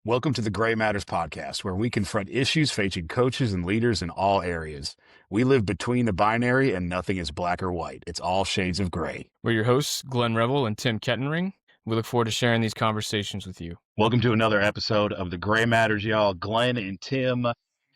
Welcome to the Gray Matters podcast, where we confront issues facing coaches and leaders in all areas. We live between the binary and nothing is black or white. It's all shades of gray. We're your hosts, Glenn Revel and Tim Kettenring. We look forward to sharing these conversations with you. Welcome to another episode of the Gray Matters, y'all. Glenn and Tim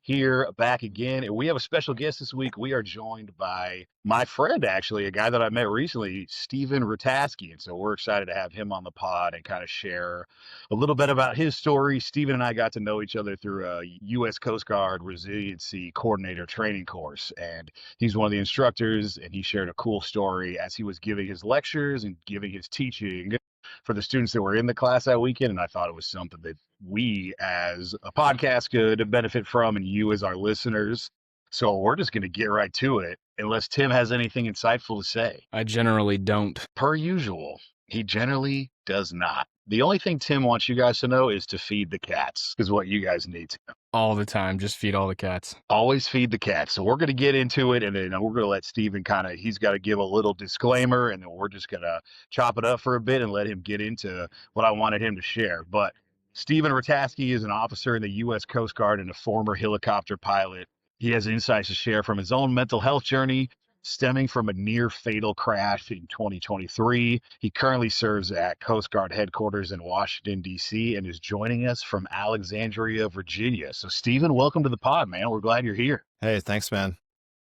here back again. And we have a special guest this week. We are joined by my friend, actually, a guy that I met recently, Stephen Ratasky. And so we're excited to have him on the pod and kind of share a little bit about his story. Stephen and I got to know each other through a U.S. Coast Guard Resiliency Coordinator training course. And he's one of the instructors, and he shared a cool story as he was giving his lectures and giving his teaching for the students that were in the class that weekend. And I thought it was something that we as a podcast could benefit from, and you as our listeners. So we're just going to get right to it, unless Tim has anything insightful to say. I generally don't. Per usual, he generally does not. The only thing Tim wants you guys to know is to feed the cats, is what you guys need to know. All the time, just feed all the cats. Always feed the cats. So we're going to get into it, and then we're going to let Stephen he's got to give a little disclaimer, and then we're just going to chop it up for a bit and let him get into what I wanted him to share. But Stephen Ratasky is an officer in the U.S. Coast Guard and a former helicopter pilot. He has insights to share from his own mental health journey, stemming from a near-fatal crash in 2023. He currently serves at Coast Guard headquarters in Washington, D.C., and is joining us from Alexandria, Virginia. So, Stephen, welcome to the pod, man. We're glad you're here. Hey, thanks, man.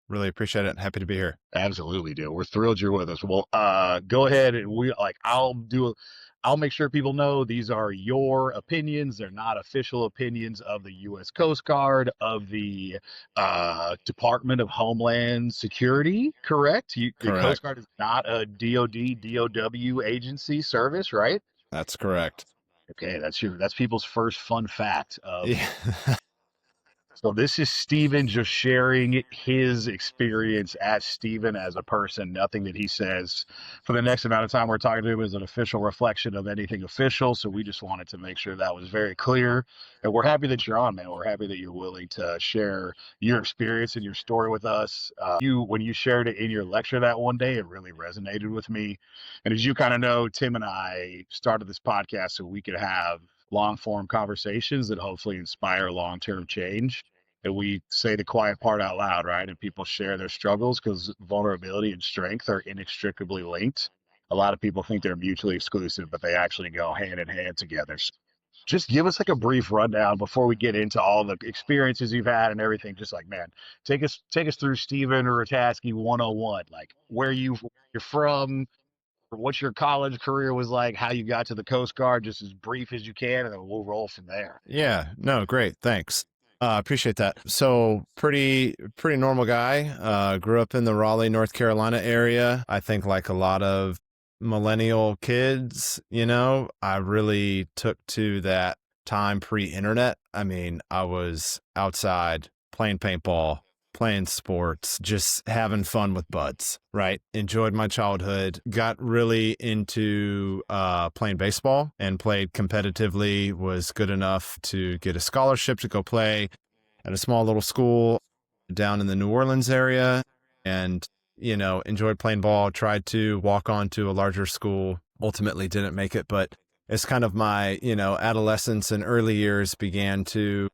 Really appreciate it. Happy to be here. Absolutely, dude. We're thrilled you're with us. Well, go ahead, and I'll make sure people know these are your opinions. They're not official opinions of the U.S. Coast Guard, of the Department of Homeland Security, correct? The Coast Guard is not a DOD, DOW agency service, right? That's correct. Okay, that's people's first fun fact. Yeah. So this is Stephen just sharing his experience as Stephen as a person. Nothing that he says for the next amount of time we're talking to him is an official reflection of anything official. So we just wanted to make sure that was very clear. And we're happy that you're on, man. We're happy that you're willing to share your experience and your story with us. When you shared it in your lecture that one day, it really resonated with me. And as you kind of know, Tim and I started this podcast so we could have long-form conversations that hopefully inspire long-term change. And we say the quiet part out loud, right? And people share their struggles because vulnerability and strength are inextricably linked. A lot of people think they're mutually exclusive, but they actually go hand in hand together. So just give us like a brief rundown before we get into all the experiences you've had and everything. Just like, man, take us through Stephen Ratasky 101, like where you're from, what your college career was like, how you got to the Coast Guard, just as brief as you can, and then we'll roll from there. Yeah, no, great. Thanks. Appreciate that. So pretty normal guy. Grew up in the Raleigh, North Carolina area. I think like a lot of millennial kids, I really took to that time pre-internet. I mean, I was outside playing paintball, playing sports, just having fun with buds, right? Enjoyed my childhood, got really into playing baseball and played competitively, was good enough to get a scholarship to go play at a small little school down in the New Orleans area, and, enjoyed playing ball, tried to walk on to a larger school, ultimately didn't make it, but it's kind of my, adolescence and early years began to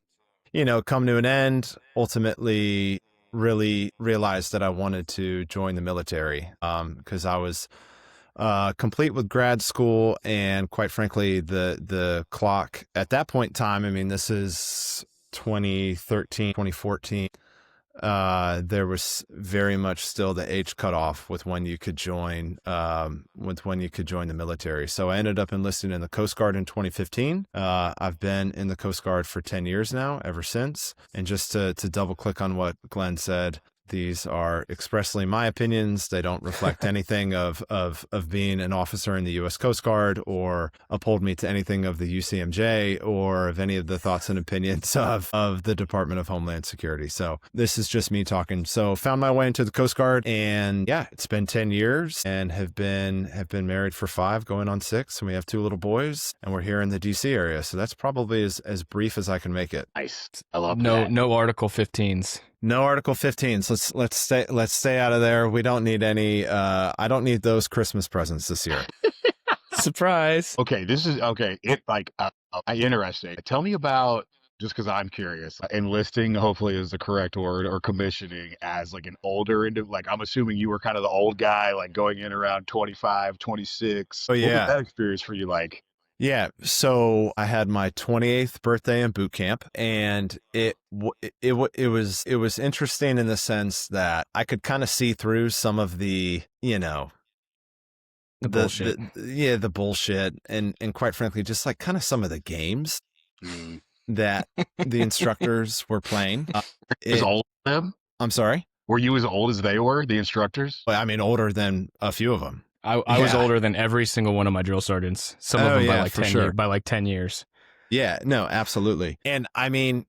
come to an end. Ultimately, really realized that I wanted to join the military because I was complete with grad school, and quite frankly, the clock at that point in time, I mean, this is 2013, 2014. There was very much still the age cutoff with when you could join, the military. So I ended up enlisting in the Coast Guard in 2015. I've been in the Coast Guard for 10 years now, ever since. And just to double click on what Glenn said, these are expressly my opinions. They don't reflect anything of being an officer in the U.S. Coast Guard or uphold me to anything of the UCMJ or of any of the thoughts and opinions of the Department of Homeland Security. So this is just me talking. So found my way into the Coast Guard, and yeah, it's been 10 years and have been married for 5, going on 6. And we have 2 little boys, and we're here in the DC area. So that's probably as brief as I can make it. Nice. I love that. No Article 15s. No Article 15s. Let's stay out of there. We don't need any. I don't need those Christmas presents this year. Surprise. Okay, this is okay. Interesting. Tell me about, just because I'm curious, enlisting hopefully is the correct word, or commissioning as like an older like I'm assuming you were kind of the old guy, like going in around 25, 26. Oh What was yeah. that experience for you like? Yeah, so I had my 28th birthday in boot camp, and it was interesting in the sense that I could kind of see through some of the, The bullshit. the bullshit, and quite frankly, just like kind of some of the games Mm. that the instructors were playing. As old as them? I'm sorry. Were you as old as they were, the instructors? Well, I mean, older than a few of them. I was older than every single one of my drill sergeants. Some of them by like 10 years. By like 10 years. Yeah, no, absolutely. And I mean,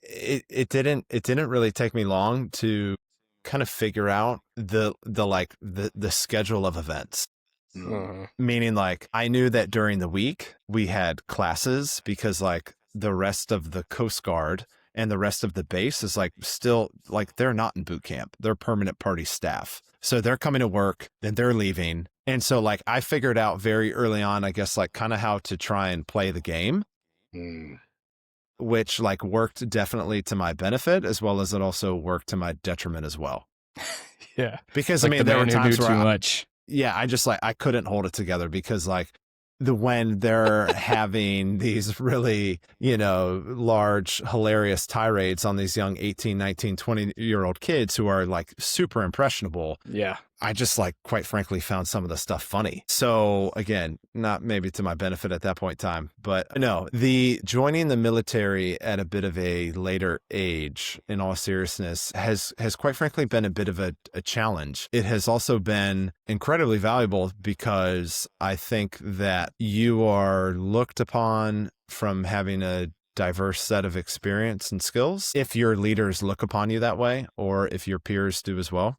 it didn't really take me long to kind of figure out the schedule of events. Meaning, like, I knew that during the week we had classes because like the rest of the Coast Guard and the rest of the base is like still like they're not in boot camp. They're permanent party staff. So they're coming to work, then they're leaving. And so like I figured out very early on, I guess, like kind of how to try and play the game, which like worked definitely to my benefit, as well as it also worked to my detriment as well. Yeah. Because like I mean, there were times where too much. Yeah, I just like I couldn't hold it together because like when they're having these really, large, hilarious tirades on these young 18, 19, 20-year-old kids who are like super impressionable. Yeah. I just like, quite frankly, found some of the stuff funny. So again, not maybe to my benefit at that point in time, but no, the joining the military at a bit of a later age, in all seriousness, has quite frankly been a bit of a challenge. It has also been incredibly valuable because I think that you are looked upon from having a diverse set of experience and skills if your leaders look upon you that way, or if your peers do as well.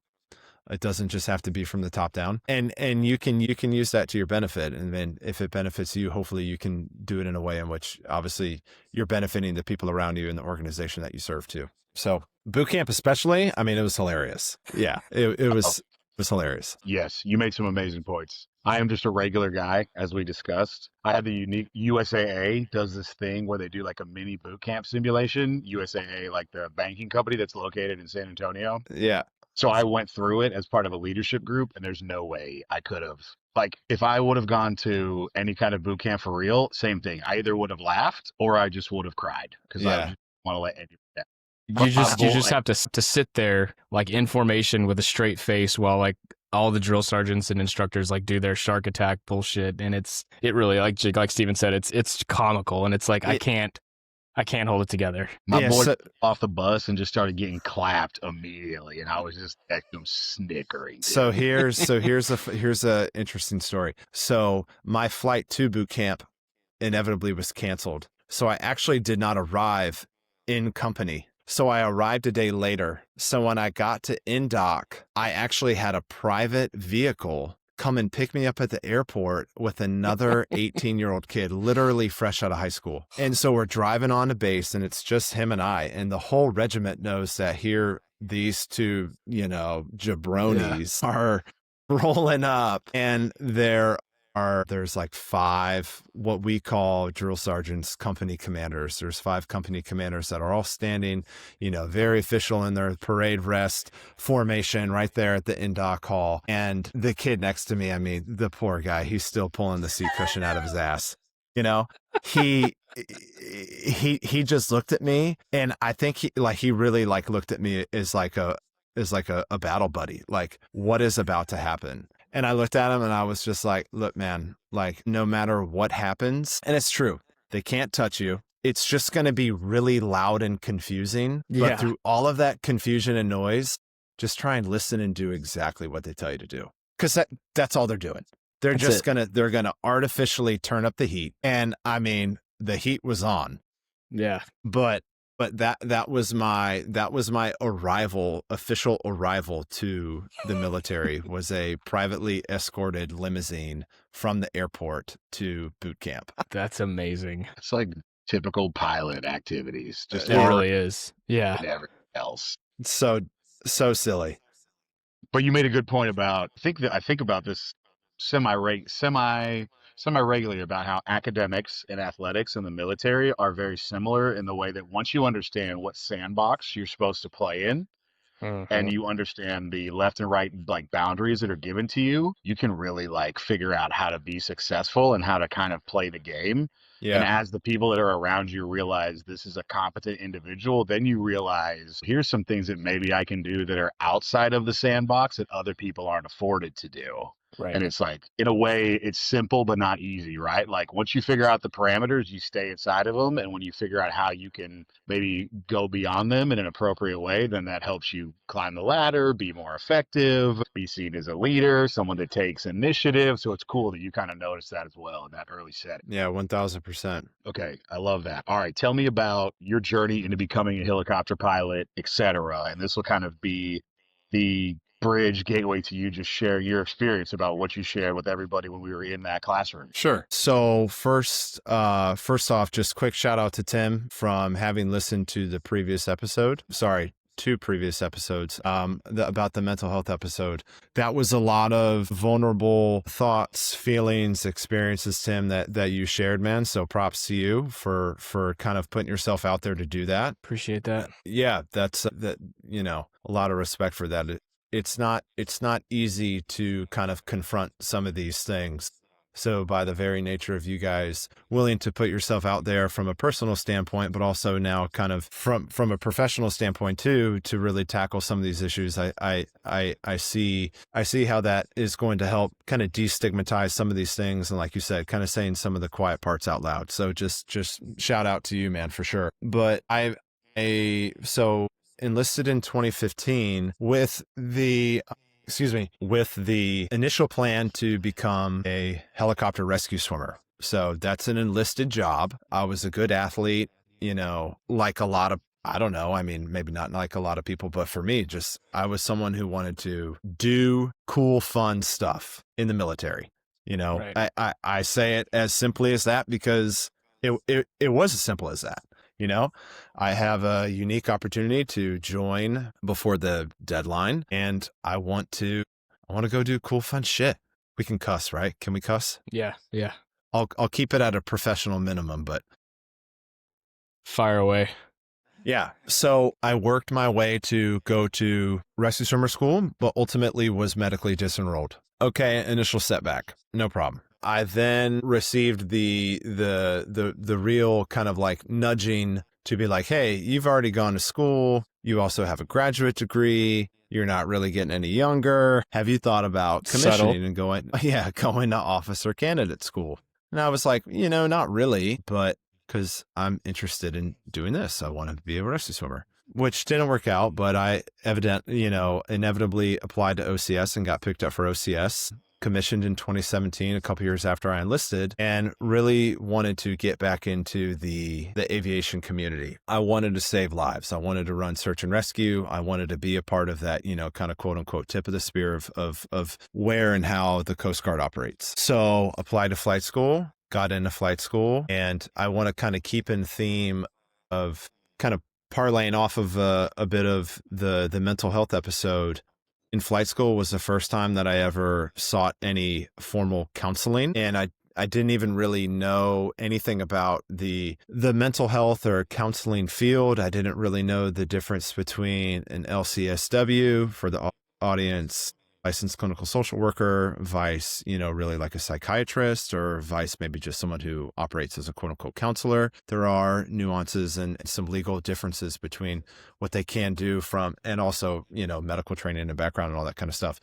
It doesn't just have to be from the top down, and you can use that to your benefit. And then if it benefits you, hopefully you can do it in a way in which obviously you're benefiting the people around you and the organization that you serve too. So boot camp, especially, I mean, it was hilarious. Yeah, it was hilarious. Yes, you made some amazing points. I am just a regular guy, as we discussed. I had the unique USAA does this thing where they do like a mini boot camp simulation. USAA, like the banking company that's located in San Antonio. Yeah. So I went through it as part of a leadership group, and there's no way I could have. Like, if I would have gone to any kind of boot camp for real, same thing. I either would have laughed or I just would have cried because I just want to let anyone down. You just have to sit there like in formation with a straight face while like all the drill sergeants and instructors like do their shark attack bullshit, and it really like Stephen said, it's comical, and it's like I can't hold it together. My boy off the bus and just started getting clapped immediately, and I was just snickering. Dude. So here's a interesting story. So my flight to boot camp inevitably was canceled. So I actually did not arrive in company. So I arrived a day later. So when I got to INDOC, I actually had a private vehicle come and pick me up at the airport with another 18-year-old kid, literally fresh out of high school. And so we're driving on to base, and it's just him and I, and the whole regiment knows that here these two, jabronis are rolling up, and there's like 5 what we call drill sergeants, company commanders. There's 5 company commanders that are all standing, very official in their parade rest formation right there at the INDOC hall. And the kid next to me, I mean, the poor guy, he's still pulling the seat cushion out of his ass. He just looked at me, and I think he really like looked at me as like a battle buddy. Like, what is about to happen? And I looked at him and I was just like, look, man, like no matter what happens, and it's true, they can't touch you. It's just going to be really loud and confusing. But through all of that confusion and noise, just try and listen and do exactly what they tell you to do. Because that's all they're doing. They're gonna artificially turn up the heat. And I mean, the heat was on. Yeah. But that was my official arrival to the military was a privately escorted limousine from the airport to boot camp. That's amazing. It's like typical pilot activities. Just it really is. Yeah. And everything else. So silly. But you made a good point about I think about this semi semi-regularly about how academics and athletics in the military are very similar in the way that once you understand what sandbox you're supposed to play in, Hmm. and you understand the left and right like boundaries that are given to you, you can really like figure out how to be successful and how to kind of play the game. And Yeah. as the people that are around you realize this is a competent individual, then you realize here's some things that maybe I can do that are outside of the sandbox that other people aren't afforded to do. Right. And it's like, in a way, it's simple but not easy, right? Like once you figure out the parameters, you stay inside of them. And when you figure out how you can maybe go beyond them in an appropriate way, then that helps you climb the ladder, be more effective, be seen as a leader, someone that takes initiative. So it's cool that you kind of notice that as well in that early setting. Yeah, 1000%. Okay, I love that. All right, tell me about your journey into becoming a helicopter pilot, etc. And this will kind of be the bridge gateway to you just sharing your experience about what you shared with everybody when we were in that classroom. Sure. So first off, just quick shout out to Tim from having listened to the previous episode. Sorry, two previous episodes about the mental health episode. That was a lot of vulnerable thoughts, feelings, experiences, Tim, that you shared, man. So props to you for kind of putting yourself out there to do that. Appreciate that. Yeah, that's that, a lot of respect for that. It's not easy to kind of confront some of these things. So by the very nature of you guys willing to put yourself out there from a personal standpoint, but also now kind of from a professional standpoint too, to really tackle some of these issues, I see how that is going to help kind of destigmatize some of these things. And like you said, kind of saying some of the quiet parts out loud. So just shout out to you, man, for sure. But so enlisted in 2015 with the initial plan to become a helicopter rescue swimmer. So that's an enlisted job. I was a good athlete, like a lot of, I don't know, I mean, maybe not like a lot of people, but for me, just I was someone who wanted to do cool, fun stuff in the military. Right. I say it as simply as that because it was as simple as that. I have a unique opportunity to join before the deadline, and I want to go do cool, fun shit. We can cuss, right? Can we cuss? Yeah. Yeah. I'll keep it at a professional minimum, but Fire away. yeah. So I worked my way to go to rescue swimmer school, but ultimately was medically disenrolled. Okay, initial setback, no problem. I then received the real kind of like nudging to be like, hey, you've already gone to school. You also have a graduate degree. You're not really getting any younger. Have you thought about commissioning and going to officer candidate school? And I was like, not really, but because I'm interested in doing this, I wanted to be a rescue swimmer, which didn't work out, but I inevitably applied to OCS and got picked up for OCS. Commissioned in 2017, a couple years after I enlisted, and really wanted to get back into the aviation community. I wanted to save lives. I wanted to run search and rescue. I wanted to be a part of that, kind of quote unquote tip of the spear of where and how the Coast Guard operates. So applied to flight school, got into flight school, and I want to kind of keep in theme of kind of parlaying off of a bit of the mental health episode. In flight school was the first time that I ever sought any formal counseling. And I didn't even really know anything about the mental health or counseling field. I didn't really know the difference between an LCSW for the audience, licensed clinical social worker, vice, really like a psychiatrist, or vice maybe just someone who operates as a quote unquote counselor. There are nuances and some legal differences between what they can do and also, medical training and background and all that kind of stuff.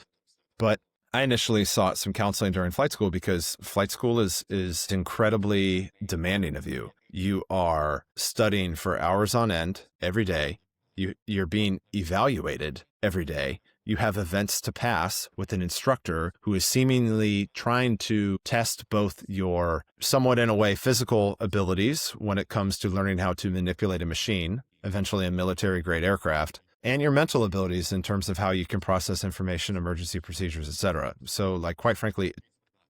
But I initially sought some counseling during flight school because flight school is incredibly demanding of you. You are studying for hours on end every day. You're being evaluated every day. You have events to pass with an instructor who is seemingly trying to test both your somewhat in a way physical abilities when it comes to learning how to manipulate a machine, eventually a military grade aircraft, and your mental abilities in terms of how you can process information, emergency procedures, etc. So like, quite frankly,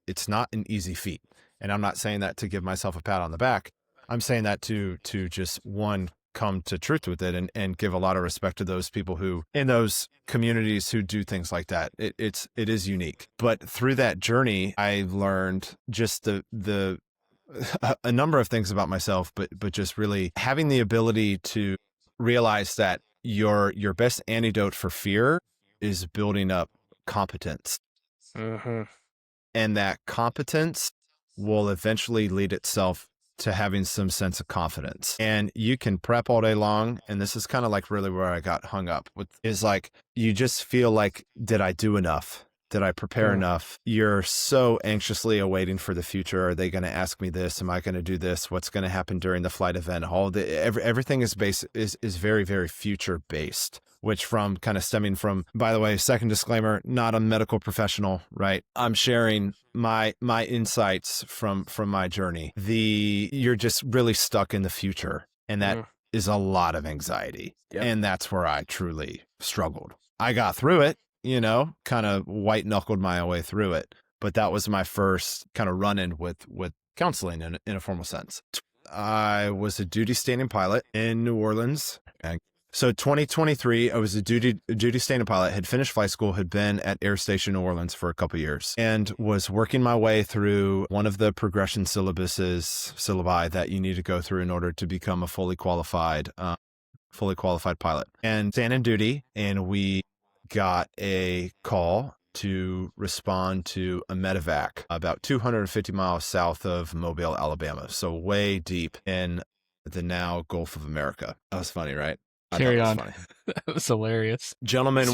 it's not an easy feat. And I'm not saying that to give myself a pat on the back. I'm saying that to just one, come to truth with it and give a lot of respect to those people who in those communities who do things like that. It is unique. But through that journey, I learned just the a number of things about myself, but just really having the ability to realize that your best antidote for fear is building up competence. Mm-hmm. And that competence will eventually lead itself to having some sense of confidence. And you can prep all day long. And this is kind of like really where I got hung up with, is like, you just feel like, did I do enough? Did I prepare enough? You're so anxiously awaiting for the future. Are they going to ask me this? Am I going to do this? What's going to happen during the flight event? Everything is very, very future based, which from kind of stemming from, by the way, second disclaimer, not a medical professional, right? I'm sharing my insights from my journey. You're just really stuck in the future. And that is a lot of anxiety. Yep. And that's where I truly struggled. I got through it, kind of white knuckled my way through it. But that was my first kind of run in with counseling in a formal sense. I was a duty standing pilot in New Orleans. So 2023, I was a duty standing pilot, had finished flight school, had been at Air Station New Orleans for a couple of years, and was working my way through one of the progression syllabi that you need to go through in order to become a fully qualified pilot. And stand in duty, and we got a call to respond to a medevac about 250 miles south of Mobile, Alabama. So way deep in the now Gulf of America. That was funny, right? Carry on. That was hilarious. Gentleman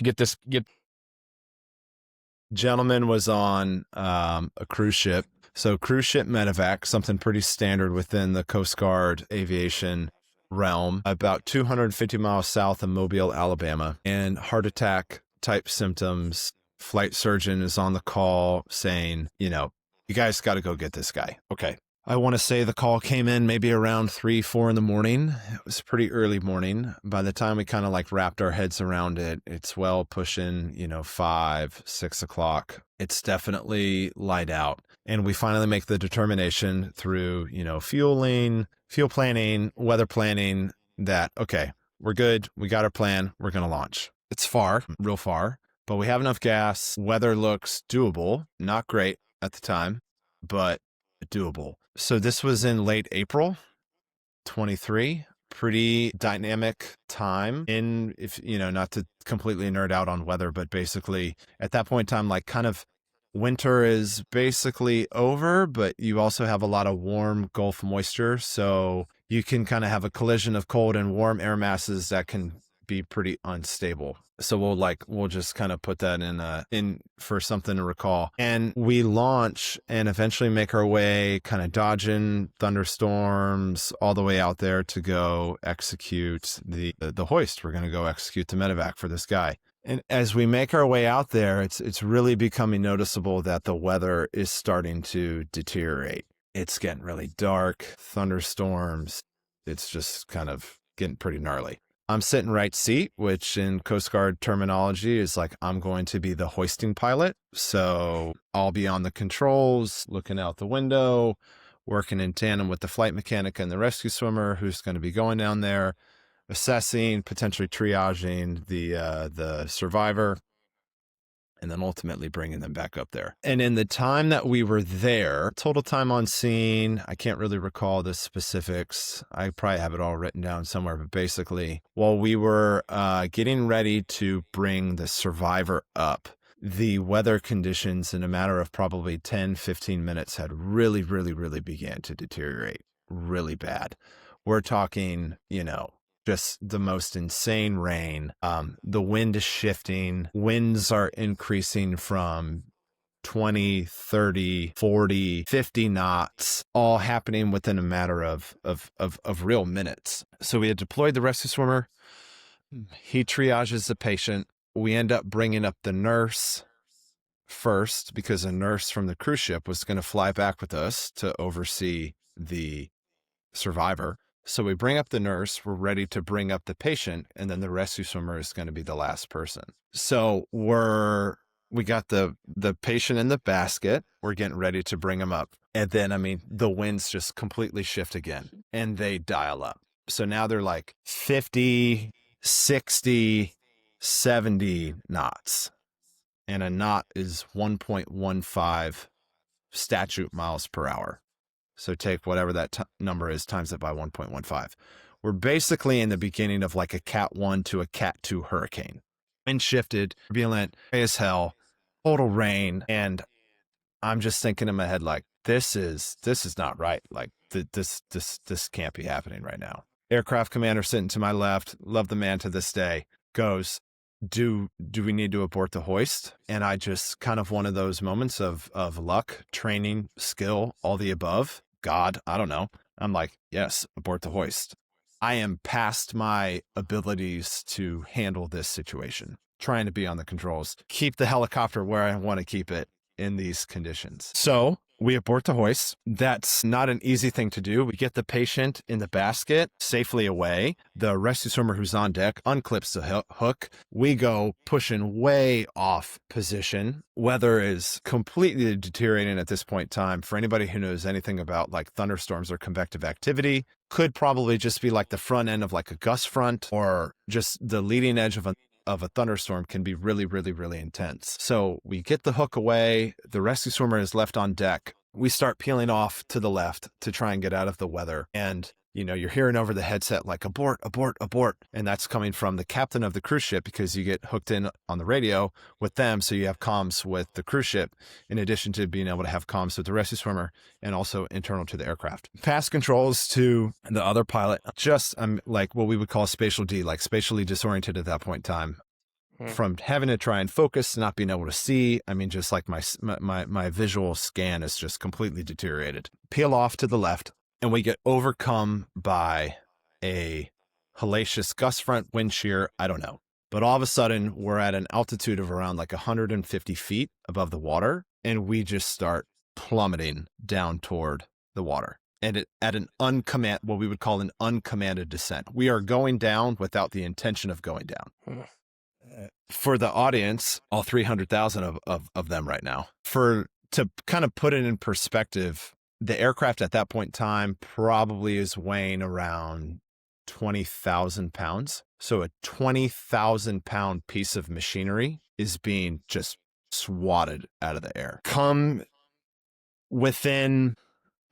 was on a cruise ship. So cruise ship medevac, something pretty standard within the Coast Guard aviation realm, about 250 miles south of Mobile, Alabama, and heart attack type symptoms. Flight surgeon is on the call saying, you guys got to go get this guy. Okay. I want to say the call came in maybe around 3-4 in the morning. It was pretty early morning. By the time we kind of like wrapped our heads around it, it's well pushing, 5-6 o'clock. It's definitely light out. And we finally make the determination through, fueling, fuel planning, weather planning that, okay, we're good. We got our plan. We're going to launch. It's far, real far, but we have enough gas. Weather looks doable. Not great at the time, but doable. So this was in late April 23, pretty dynamic time not to completely nerd out on weather, but basically at that point in time, like kind of winter is basically over, but you also have a lot of warm Gulf moisture. So you can kind of have a collision of cold and warm air masses that can be pretty unstable. So we'll just kind of put that in for something to recall. And we launch and eventually make our way kind of dodging thunderstorms all the way out there to go execute the hoist. We're going to go execute the medevac for this guy. And as we make our way out there, it's really becoming noticeable that the weather is starting to deteriorate. It's getting really dark, thunderstorms. It's just kind of getting pretty gnarly. I'm sitting right seat, which in Coast Guard terminology is like, I'm going to be the hoisting pilot. So I'll be on the controls, looking out the window, working in tandem with the flight mechanic and the rescue swimmer who's going to be going down there, assessing, potentially triaging the survivor, and then ultimately bringing them back up there. And in the time that we were there, total time on scene, I can't really recall the specifics. I probably have it all written down somewhere, but basically, while we were getting ready to bring the survivor up, the weather conditions in a matter of probably 10, 15 minutes had really, really, really began to deteriorate really bad. We're talking, just the most insane rain. The wind is shifting. Winds are increasing from 20, 30, 40, 50 knots, all happening within a matter of real minutes. So we had deployed the rescue swimmer. He triages the patient. We end up bringing up the nurse first because a nurse from the cruise ship was going to fly back with us to oversee the survivor. So we bring up the nurse, we're ready to bring up the patient, and then the rescue swimmer is going to be the last person. So we got the patient in the basket, we're getting ready to bring him up. And then, the winds just completely shift again and they dial up. So now they're like 50, 60, 70 knots. And a knot is 1.15 statute miles per hour. So take whatever that number is, times it by 1.15. We're basically in the beginning of like a Cat 1 to a Cat 2 hurricane. Wind shifted, turbulent as hell, total rain. And I'm just thinking in my head, like, this is not right. Like this can't be happening right now. Aircraft commander sitting to my left, love the man to this day, goes, do we need to abort the hoist? And I just kind of one of those moments of luck, training, skill, all the above. God, I don't know. I'm like, yes, abort the hoist. I am past my abilities to handle this situation, trying to be on the controls, keep the helicopter where I want to keep it in these conditions. So we abort the hoist. That's not an easy thing to do. We get the patient in the basket safely away. The rescue swimmer who's on deck unclips the hook. We go pushing way off position. Weather is completely deteriorating at this point in time. For anybody who knows anything about like thunderstorms or convective activity, could probably just be like the front end of like a gust front, or just the leading edge of a thunderstorm can be really, really, really intense. So we get the hook away. The rescue swimmer is left on deck. We start peeling off to the left to try and get out of the weather. And, you know, you're hearing over the headset, like, abort, abort, abort. And that's coming from the captain of the cruise ship, because you get hooked in on the radio with them. So you have comms with the cruise ship, in addition to being able to have comms with the rescue swimmer, and also internal to the aircraft. Pass controls to the other pilot. Just, I'm like what we would call spatial D, like spatially disoriented at that point in time. From having to try and focus, not being able to see. I mean, just like my visual scan is just completely deteriorated. Peel off to the left, and we get overcome by a hellacious gust front, wind shear. I don't know. But all of a sudden, we're at an altitude of around like 150 feet above the water, and we just start plummeting down toward the water. And at an what we would call an uncommanded descent. We are going down without the intention of going down. For the audience, all 300,000 of them right now, to kind of put it in perspective, the aircraft at that point in time probably is weighing around 20,000 pounds. So a 20,000 pound piece of machinery is being just swatted out of the air. Come within,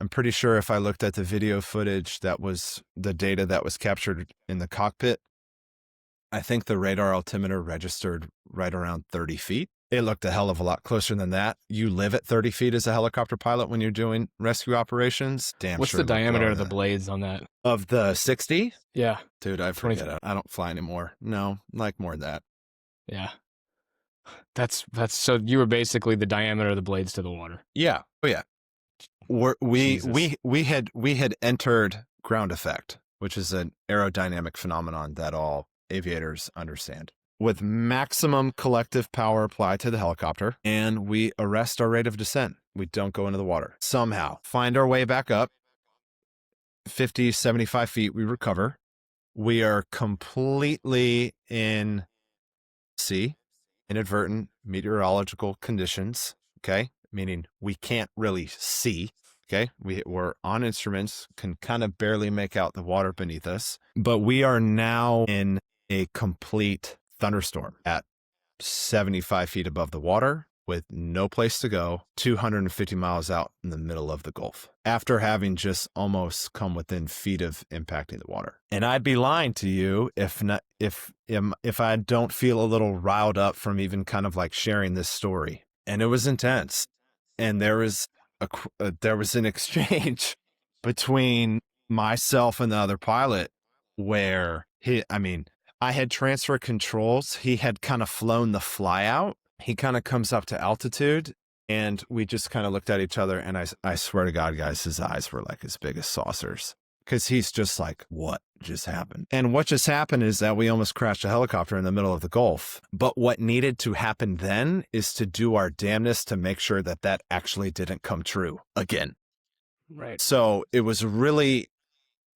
I'm pretty sure if I looked at the video footage, that was the data that was captured in the cockpit. I think the radar altimeter registered right around 30 feet. It looked a hell of a lot closer than that. You live at 30 feet as a helicopter pilot when you're doing rescue operations. Damn. What's sure the diameter of the blades on that? Of the 60? Yeah. Dude, I forget it. I don't fly anymore. No, like more than that. Yeah. That's so you were basically the diameter of the blades to the water. Yeah. Oh yeah. We had entered ground effect, which is an aerodynamic phenomenon that all aviators understand. With maximum collective power applied to the helicopter, and we arrest our rate of descent. We don't go into the water. Somehow find our way back up. 50, 75 feet, we recover. We are completely in inadvertent meteorological conditions, okay? Meaning we can't really see, okay? We're on instruments, can kind of barely make out the water beneath us, but we are now in a complete thunderstorm at 75 feet above the water with no place to go, 250 miles out in the middle of the Gulf, after having just almost come within feet of impacting the water. And I'd be lying to you if I don't feel a little riled up from even kind of like sharing this story. And it was intense. And there was an exchange between myself and the other pilot where I had transfer controls. He had kind of flown the fly out. He kind of comes up to altitude, and we just kind of looked at each other. And I swear to God, guys, his eyes were like as big as saucers, because he's just like, what just happened? And what just happened is that we almost crashed a helicopter in the middle of the Gulf. But what needed to happen then is to do our damnedest to make sure that that actually didn't come true again. Right. So it was really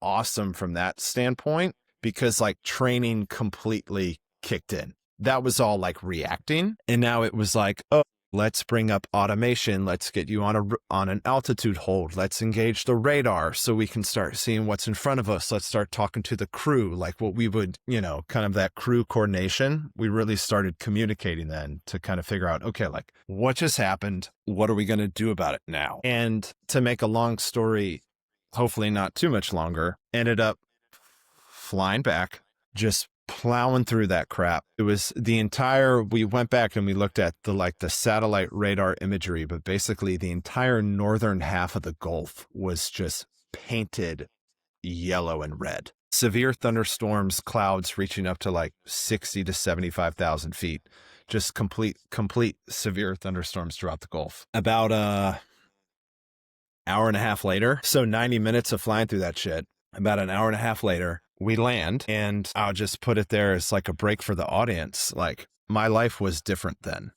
awesome from that standpoint, because like training completely kicked in. That was all like reacting. And now it was like, oh, Let's bring up automation. Let's get you on an altitude hold. Let's engage the radar so we can start seeing what's in front of us. Let's start talking to the crew, like what we would, kind of that crew coordination. We really started communicating then to kind of figure out, okay, like what just happened? What are we going to do about it now? And to make a long story, hopefully not too much longer, ended up flying back, just plowing through that crap. It was we went back and we looked at the satellite radar imagery, but basically the entire northern half of the Gulf was just painted yellow and red. Severe thunderstorms, clouds reaching up to like 60 to 75,000 feet. Just complete severe thunderstorms throughout the Gulf. About hour and a half later, so 90 minutes of flying through that shit. About an hour and a half later, we land, and I'll just put it there as like a break for the audience. Like, my life was different then.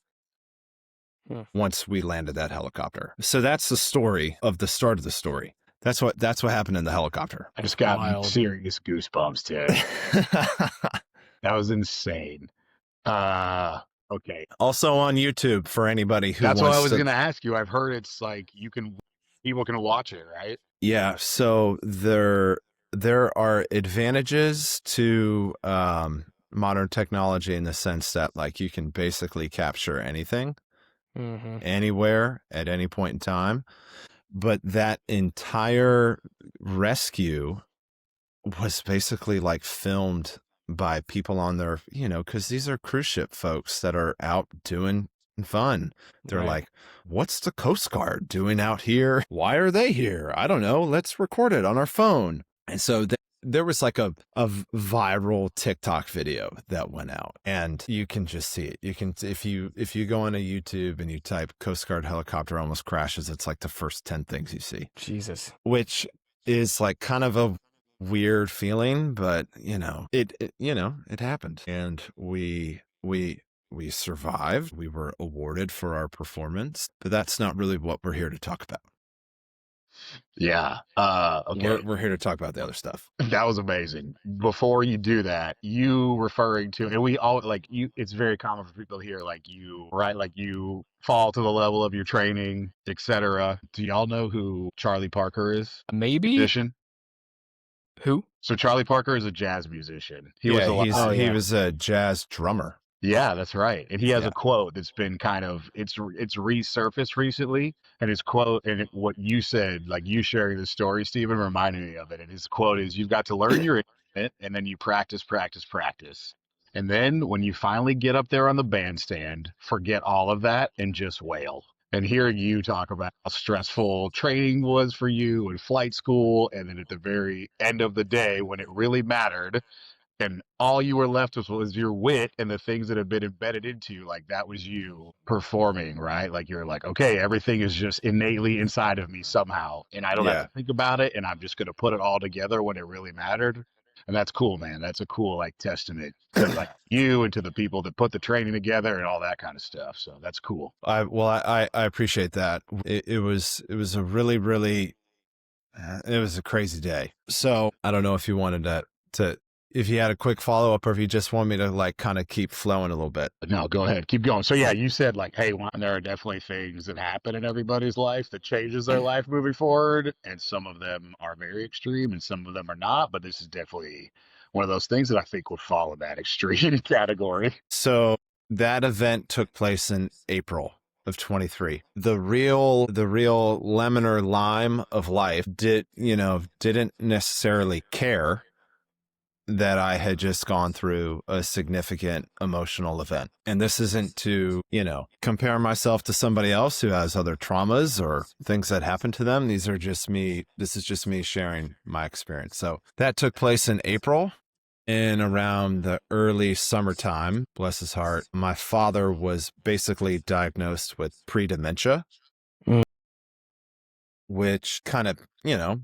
Once we landed that helicopter. So that's the story of the start of the story. That's what happened in the helicopter. I just got serious goosebumps, Ted. That was insane. Okay. Also on YouTube for anybody who That's what I was going to ask you. I've heard it's like people can watch it, right? Yeah. So there are advantages to modern technology in the sense that like you can basically capture anything, anywhere at any point in time. But that entire rescue was basically like filmed by people on their, because these are cruise ship folks that are out doing fun. They're like, what's the Coast Guard doing out here? Why are they here? I don't know. Let's record it on our phone. And so there was like a viral TikTok video that went out, and you can just see it. You can, if you go on a YouTube and you type Coast Guard helicopter almost crashes, it's like the first 10 things you see. Jesus. Which is like kind of a weird feeling, but it happened, and we survived. We were awarded for our performance, but that's not really what we're here to talk about. Yeah. Okay. We're here to talk about the other stuff. That was amazing. Before you do that, you referring to, and we all like you, it's very common for people here, like you, right? Like you fall to the level of your training, etc. Do y'all know who Charlie Parker is? Maybe. Musician. Who? So Charlie Parker is a jazz musician. He was a jazz drummer. Yeah, that's right. And he has a quote that's been kind of it's resurfaced recently. And his quote, and what you said, like you sharing the story, Stephen, reminded me of it. And his quote is, "You've got to learn your instrument, and then you practice, practice, practice. And then when you finally get up there on the bandstand, forget all of that and just wail." And hearing you talk about how stressful training was for you in flight school, and then at the very end of the day when it really mattered, and all you were left with was your wit and the things that have been embedded into you, like that was you performing, right? Like you're like, okay, everything is just innately inside of me somehow, and I don't have to think about it, and I'm just going to put it all together when it really mattered. And that's cool, man. That's a cool like testament to like you and to the people that put the training together and all that kind of stuff. So that's cool. I appreciate that. It was a really, really, it was a crazy day. So I don't know if you wanted to if you had a quick follow-up or if you just want me to like kind of keep flowing a little bit. No, go ahead. Keep going. So yeah, you said like, hey, there are definitely things that happen in everybody's life that changes their life moving forward. And some of them are very extreme and some of them are not. But this is definitely one of those things that I think would fall in that extreme category. So that event took place in April of 23. The real lemon or lime of life didn't necessarily care that I had just gone through a significant emotional event. And this isn't to, compare myself to somebody else who has other traumas or things that happened to them. This is just me sharing my experience. So that took place in April. In around the early summertime, bless his heart, my father was basically diagnosed with pre-dementia. Which kind of,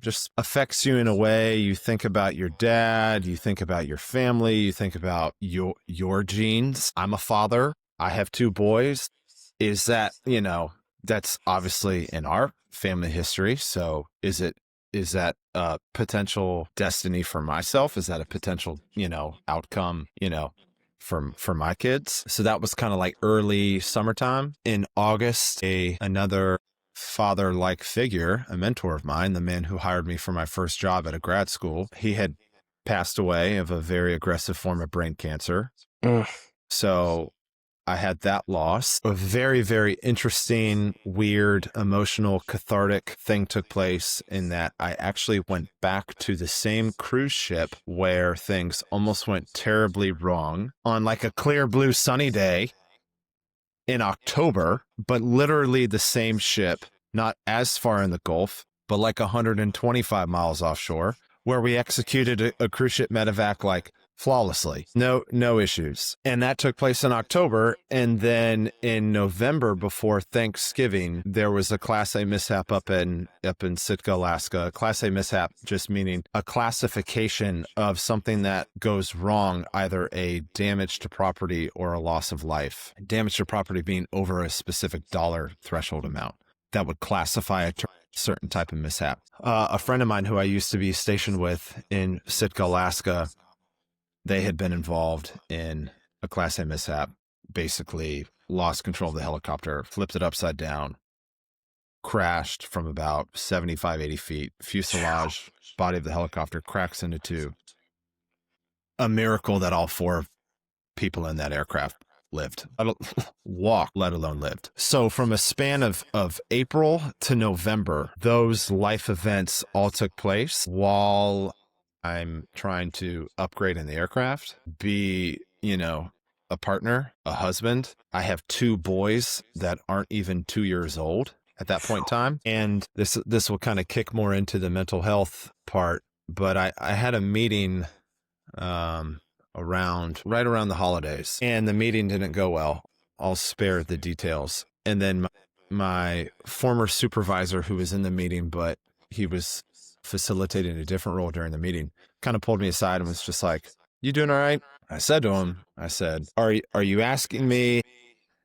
just affects you in a way. You think about your dad, you think about your family, you think about your genes. I'm a father. I have 2 boys. Is that, that's obviously in our family history. So is that a potential destiny for myself? Is that a potential, outcome, for my kids. So that was kind of like early summertime. In August, another father-like figure, a mentor of mine, the man who hired me for my first job at a grad school, he had passed away of a very aggressive form of brain cancer. So I had that loss. A very, very interesting, weird, emotional, cathartic thing took place in that I actually went back to the same cruise ship where things almost went terribly wrong on like a clear blue sunny day in October, but literally the same ship, not as far in the Gulf, but like 125 miles offshore, where we executed a cruise ship medevac like flawlessly. No issues. And that took place in October. And then in November before Thanksgiving, there was a Class A mishap up in Sitka, Alaska. Class A mishap just meaning a classification of something that goes wrong, either a damage to property or a loss of life. Damage to property being over a specific dollar threshold amount that would classify a certain type of mishap. A friend of mine who I used to be stationed with in Sitka, Alaska, they had been involved in a Class A mishap, basically lost control of the helicopter, flipped it upside down, crashed from about 75, 80 feet, fuselage, body of the helicopter cracks into two. A miracle that all four people in that aircraft lived. I don't walk, let alone lived. So from a span of April to November, those life events all took place while I'm trying to upgrade in the aircraft, be, a partner, a husband. I have two boys that aren't even 2 years old at that point in time. And this will kind of kick more into the mental health part. But I had a meeting right around the holidays, and the meeting didn't go well. I'll spare the details. And then my former supervisor, who was in the meeting, but he was facilitating a different role during the meeting, kind of pulled me aside and was just like, "You doing all right?" I said to him, are you asking me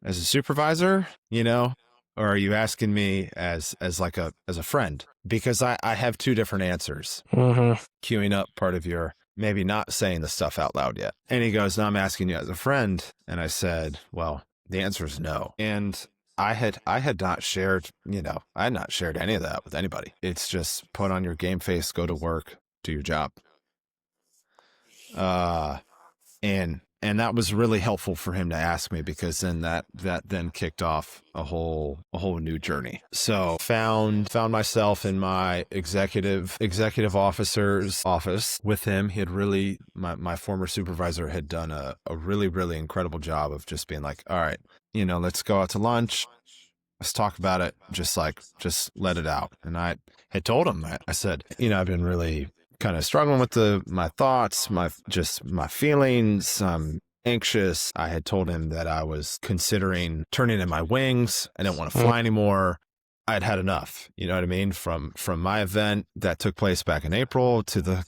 as a supervisor, or are you asking me as a friend? Because I have two different answers. Queuing up part of your maybe not saying the stuff out loud yet. And he goes, "No, I'm asking you as a friend." And I said, "Well, the answer is no." And I had not shared, I had not shared any of that with anybody. It's just put on your game face, go to work, do your job. And that was really helpful for him to ask me, because then that then kicked off a whole new journey. So found myself in my executive officer's office with him. He had really, my former supervisor had done a really, really incredible job of just being like, "All right, let's go out to lunch. Let's talk about it. Just let it out." And I had told him that. I said, "I've been really kind of struggling with my thoughts, my feelings. I'm anxious." I had told him that I was considering turning in my wings. I didn't want to fly anymore. I'd had enough. You know what I mean? From my event that took place back in April to the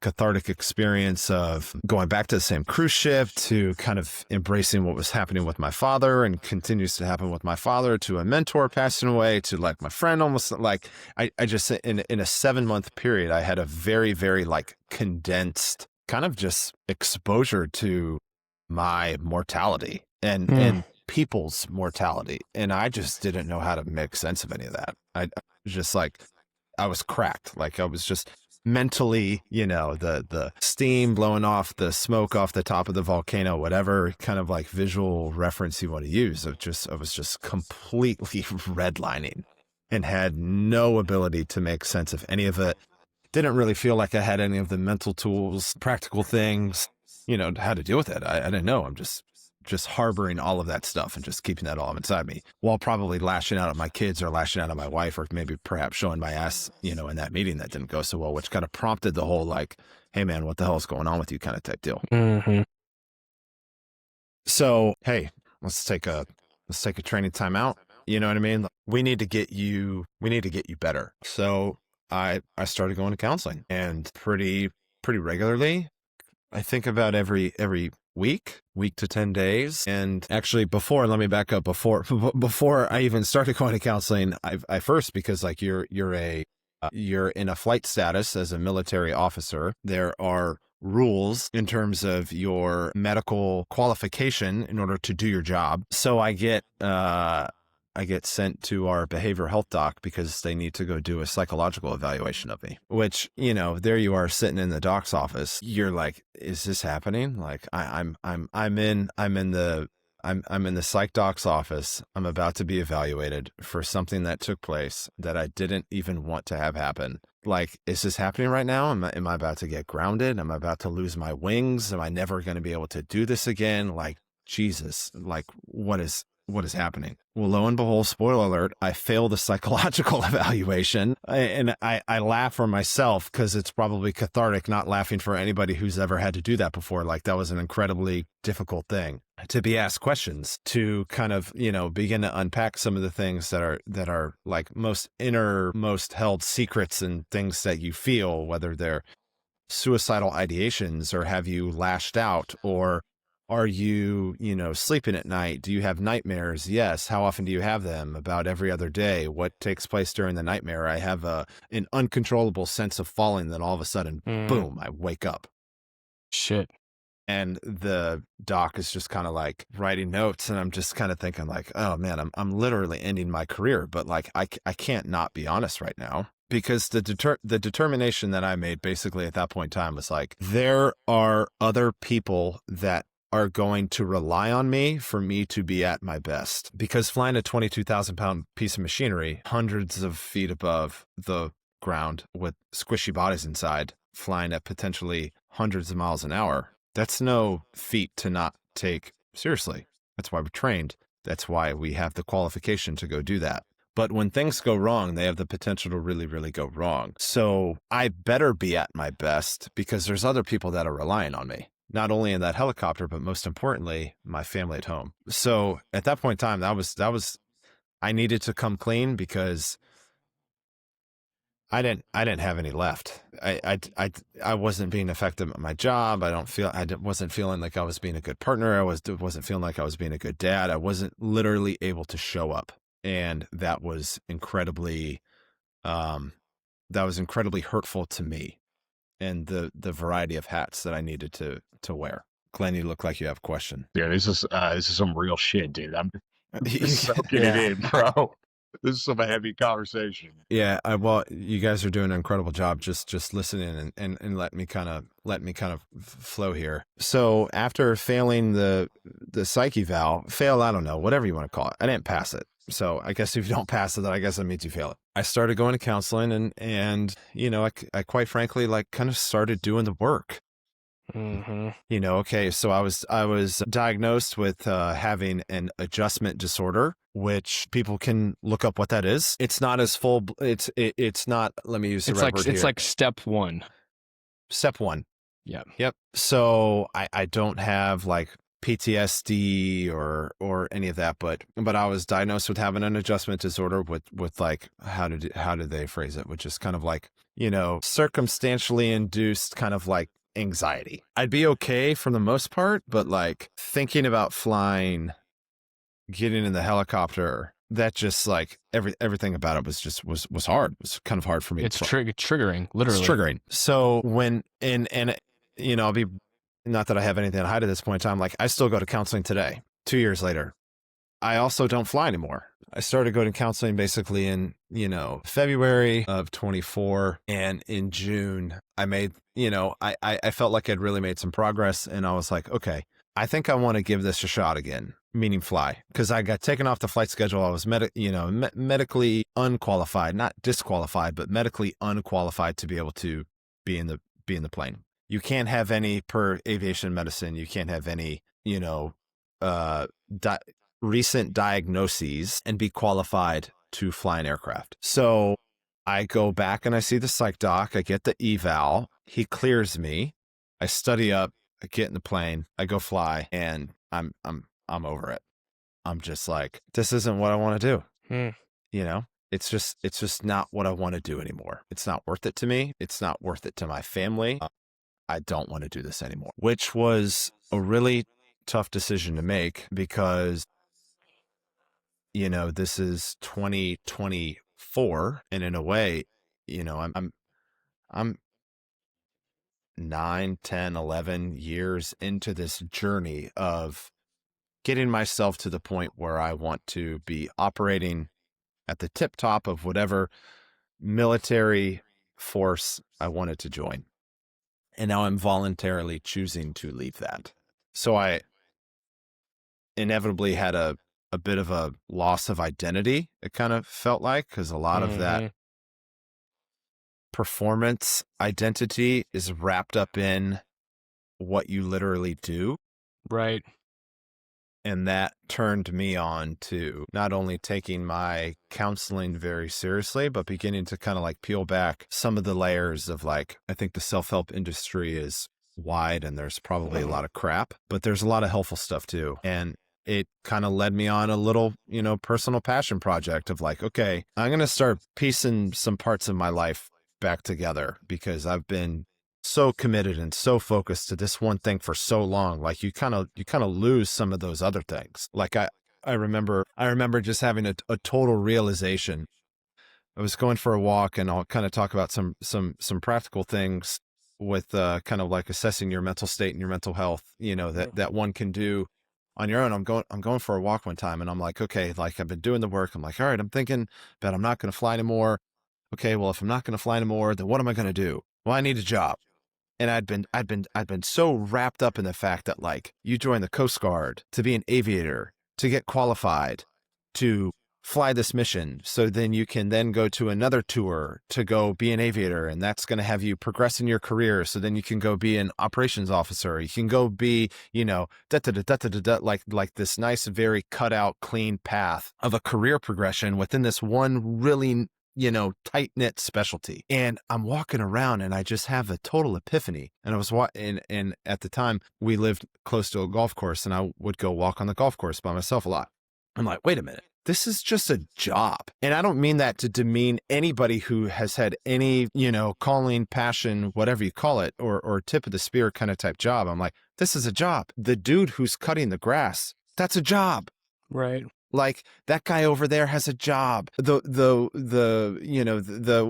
cathartic experience of going back to the same cruise ship, to kind of embracing what was happening with my father and continues to happen with my father, to a mentor passing away, to my friend almost I just, in a 7-month period, I had a very, very condensed kind of just exposure to my mortality and people's mortality. And I just didn't know how to make sense of any of that. I just I was cracked. I was just mentally, the steam blowing off, the smoke off the top of the volcano, whatever kind of visual reference you want to use. I was just completely redlining and had no ability to make sense of any of it. Didn't really feel like I had any of the mental tools, practical things, how to deal with it. I didn't know. I'm just harboring all of that stuff and just keeping that all inside me, while probably lashing out at my kids or lashing out at my wife, or maybe perhaps showing my ass, in that meeting that didn't go so well, which kind of prompted the whole "Hey man, what the hell is going on with you?" kind of type deal. So, hey, let's take a training time out. You know what I mean? We need to get you better. So I started going to counseling, and pretty regularly. I think about every week to 10 days. And actually, let me back up. Before I even started going to counseling, I first, because you're in a flight status as a military officer, there are rules in terms of your medical qualification in order to do your job. So I get sent to our behavioral health doc because they need to go do a psychological evaluation of me, which, you know, there you are sitting in the doc's office. You're like, is this happening? Like I'm in the psych doc's office. I'm about to be evaluated for something that took place that I didn't even want to have happen. Like, is this happening right now? Am I about to get grounded? Am I about to lose my wings? Am I never going to be able to do this again? Like, Jesus, like what is happening? Well, lo and behold, spoiler alert, I failed the psychological evaluation. I laugh for myself because it's probably cathartic, not laughing for anybody who's ever had to do that before. Like, that was an incredibly difficult thing to be asked questions, to kind of, you know, begin to unpack some of the things that are like most held secrets and things that you feel, whether they're suicidal ideations, or have you lashed out, or are you, you know, sleeping at night? Do you have nightmares? Yes. How often do you have them? About every other day. What takes place during the nightmare? I have an uncontrollable sense of falling, then all of a sudden, boom, I wake up. Shit. And the doc is just kind of like writing notes, and I'm just kind of thinking like, oh man, I'm literally ending my career, but like I can't not be honest right now, because the determination that I made basically at that point in time was like, there are other people that are going to rely on me for me to be at my best, because flying a 22,000-pound piece of machinery hundreds of feet above the ground with squishy bodies inside, flying at potentially hundreds of miles an hour, that's no feat to not take seriously. That's why we're trained. That's why we have the qualification to go do that. But when things go wrong, they have the potential to really, really go wrong. So I better be at my best, because there's other people that are relying on me, not only in that helicopter, but most importantly, my family at home. So at that point in time, that was, I needed to come clean, because I didn't have any left. I wasn't being effective at my job. Wasn't feeling like I was being a good partner. I wasn't feeling like I was being a good dad. I wasn't literally able to show up. And that was incredibly hurtful to me, and the variety of hats that I needed to wear. Glenn, you look like you have a question. Yeah, this is some real shit, dude. I'm just soaking it Yeah. in, bro. This is some heavy conversation. Yeah, well, you guys are doing an incredible job just listening and let me kind of flow here. So after failing the psyche eval, I don't know, whatever you want to call it, I didn't pass it. So I guess if you don't pass it, then I guess that means you fail it. I started going to counseling, and you know, I quite frankly like kind of started doing the work. Mm-hmm. You know, okay, so I was diagnosed with having an adjustment disorder, which people can look up what that is. It's not as full. It's not. Let me use the right word here. It's like step one. Step one. Yeah. Yep. So I don't have like PTSD or any of that, but I was diagnosed with having an adjustment disorder with like, how did they phrase it? Which is kind of like, you know, circumstantially induced kind of like anxiety. I'd be okay for the most part, but like thinking about flying, getting in the helicopter, that just like everything about it was hard. It was kind of hard for me. It's triggering, literally. It's triggering. So when and you know, I'll be, not that I have anything to hide at this point in time. Like, I still go to counseling today, 2 years later. I also don't fly anymore. I started going to counseling basically in, you know, February of 24. And in June, I made, you know, I felt like I'd really made some progress. And I was like, okay, I think I want to give this a shot again, meaning fly. Because I got taken off the flight schedule. I was medically unqualified, not disqualified, but medically unqualified to be able to be in the plane. You can't have any, per aviation medicine, you can't have any, you know, recent diagnoses and be qualified to fly an aircraft. So I go back and I see the psych doc. I get the eval. He clears me. I study up. I get in the plane. I go fly, and I'm over it. I'm just like, this isn't what I want to do. You know, it's just not what I want to do anymore. It's not worth it to me. It's not worth it to my family. I don't want to do this anymore, which was a really tough decision to make, because, you know, this is 2024, and in a way, you know, I'm 9, 10, 11 years into this journey of getting myself to the point where I want to be operating at the tip top of whatever military force I wanted to join. And now I'm voluntarily choosing to leave that. So I inevitably had a bit of a loss of identity, it kind of felt like, because a lot of that performance identity is wrapped up in what you literally do. Right. And that turned me on to not only taking my counseling very seriously, but beginning to kind of like peel back some of the layers of like, I think the self-help industry is wide and there's probably a lot of crap, but there's a lot of helpful stuff too. And it kind of led me on a little, personal passion project of like, okay, I'm going to start piecing some parts of my life back together because I've been so committed and so focused to this one thing for so long. Like you kind of lose some of those other things. Like I remember just having a total realization. I was going for a walk, and I'll kind of talk about some practical things with kind of like assessing your mental state and your mental health, that one can do on your own. I'm going for a walk one time, and I'm like, okay, like I've been doing the work. I'm like, all right, I'm thinking that I'm not going to fly anymore. Okay, well, if I'm not going to fly anymore, then what am I going to do? Well, I need a job. And I'd been so wrapped up in the fact that like you join the Coast Guard to be an aviator, to get qualified, to fly this mission. So then you can then go to another tour to go be an aviator. And that's going to have you progress in your career. So then you can go be an operations officer. You can go be, like this nice, very cut out, clean path of a career progression within this one really tight-knit specialty. And I'm walking around and I just have a total epiphany. And I was and at the time we lived close to a golf course and I would go walk on the golf course by myself a lot. I'm like, wait a minute, this is just a job. And I don't mean that to demean anybody who has had any, calling, passion, whatever you call it, or tip of the spear kind of type job. I'm like, this is a job. The dude who's cutting the grass, that's a job. Right. Like that guy over there has a job. The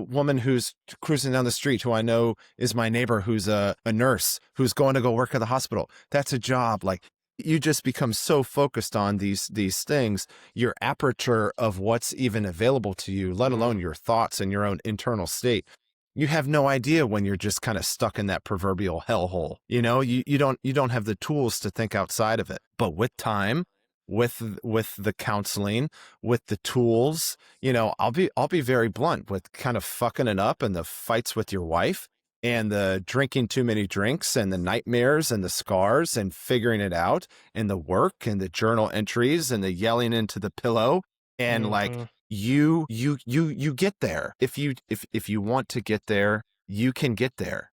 woman who's cruising down the street, who I know is my neighbor, who's a nurse, who's going to go work at the hospital. That's a job. Like you just become so focused on these things, your aperture of what's even available to you, let alone your thoughts and your own internal state. You have no idea when you're just kind of stuck in that proverbial hellhole. You don't have the tools to think outside of it. But with time, with the counseling, with the tools, I'll be very blunt with kind of fucking it up and the fights with your wife and the drinking too many drinks and the nightmares and the scars and figuring it out and the work and the journal entries and the yelling into the pillow and like you get there. If you want to get there, you can get there.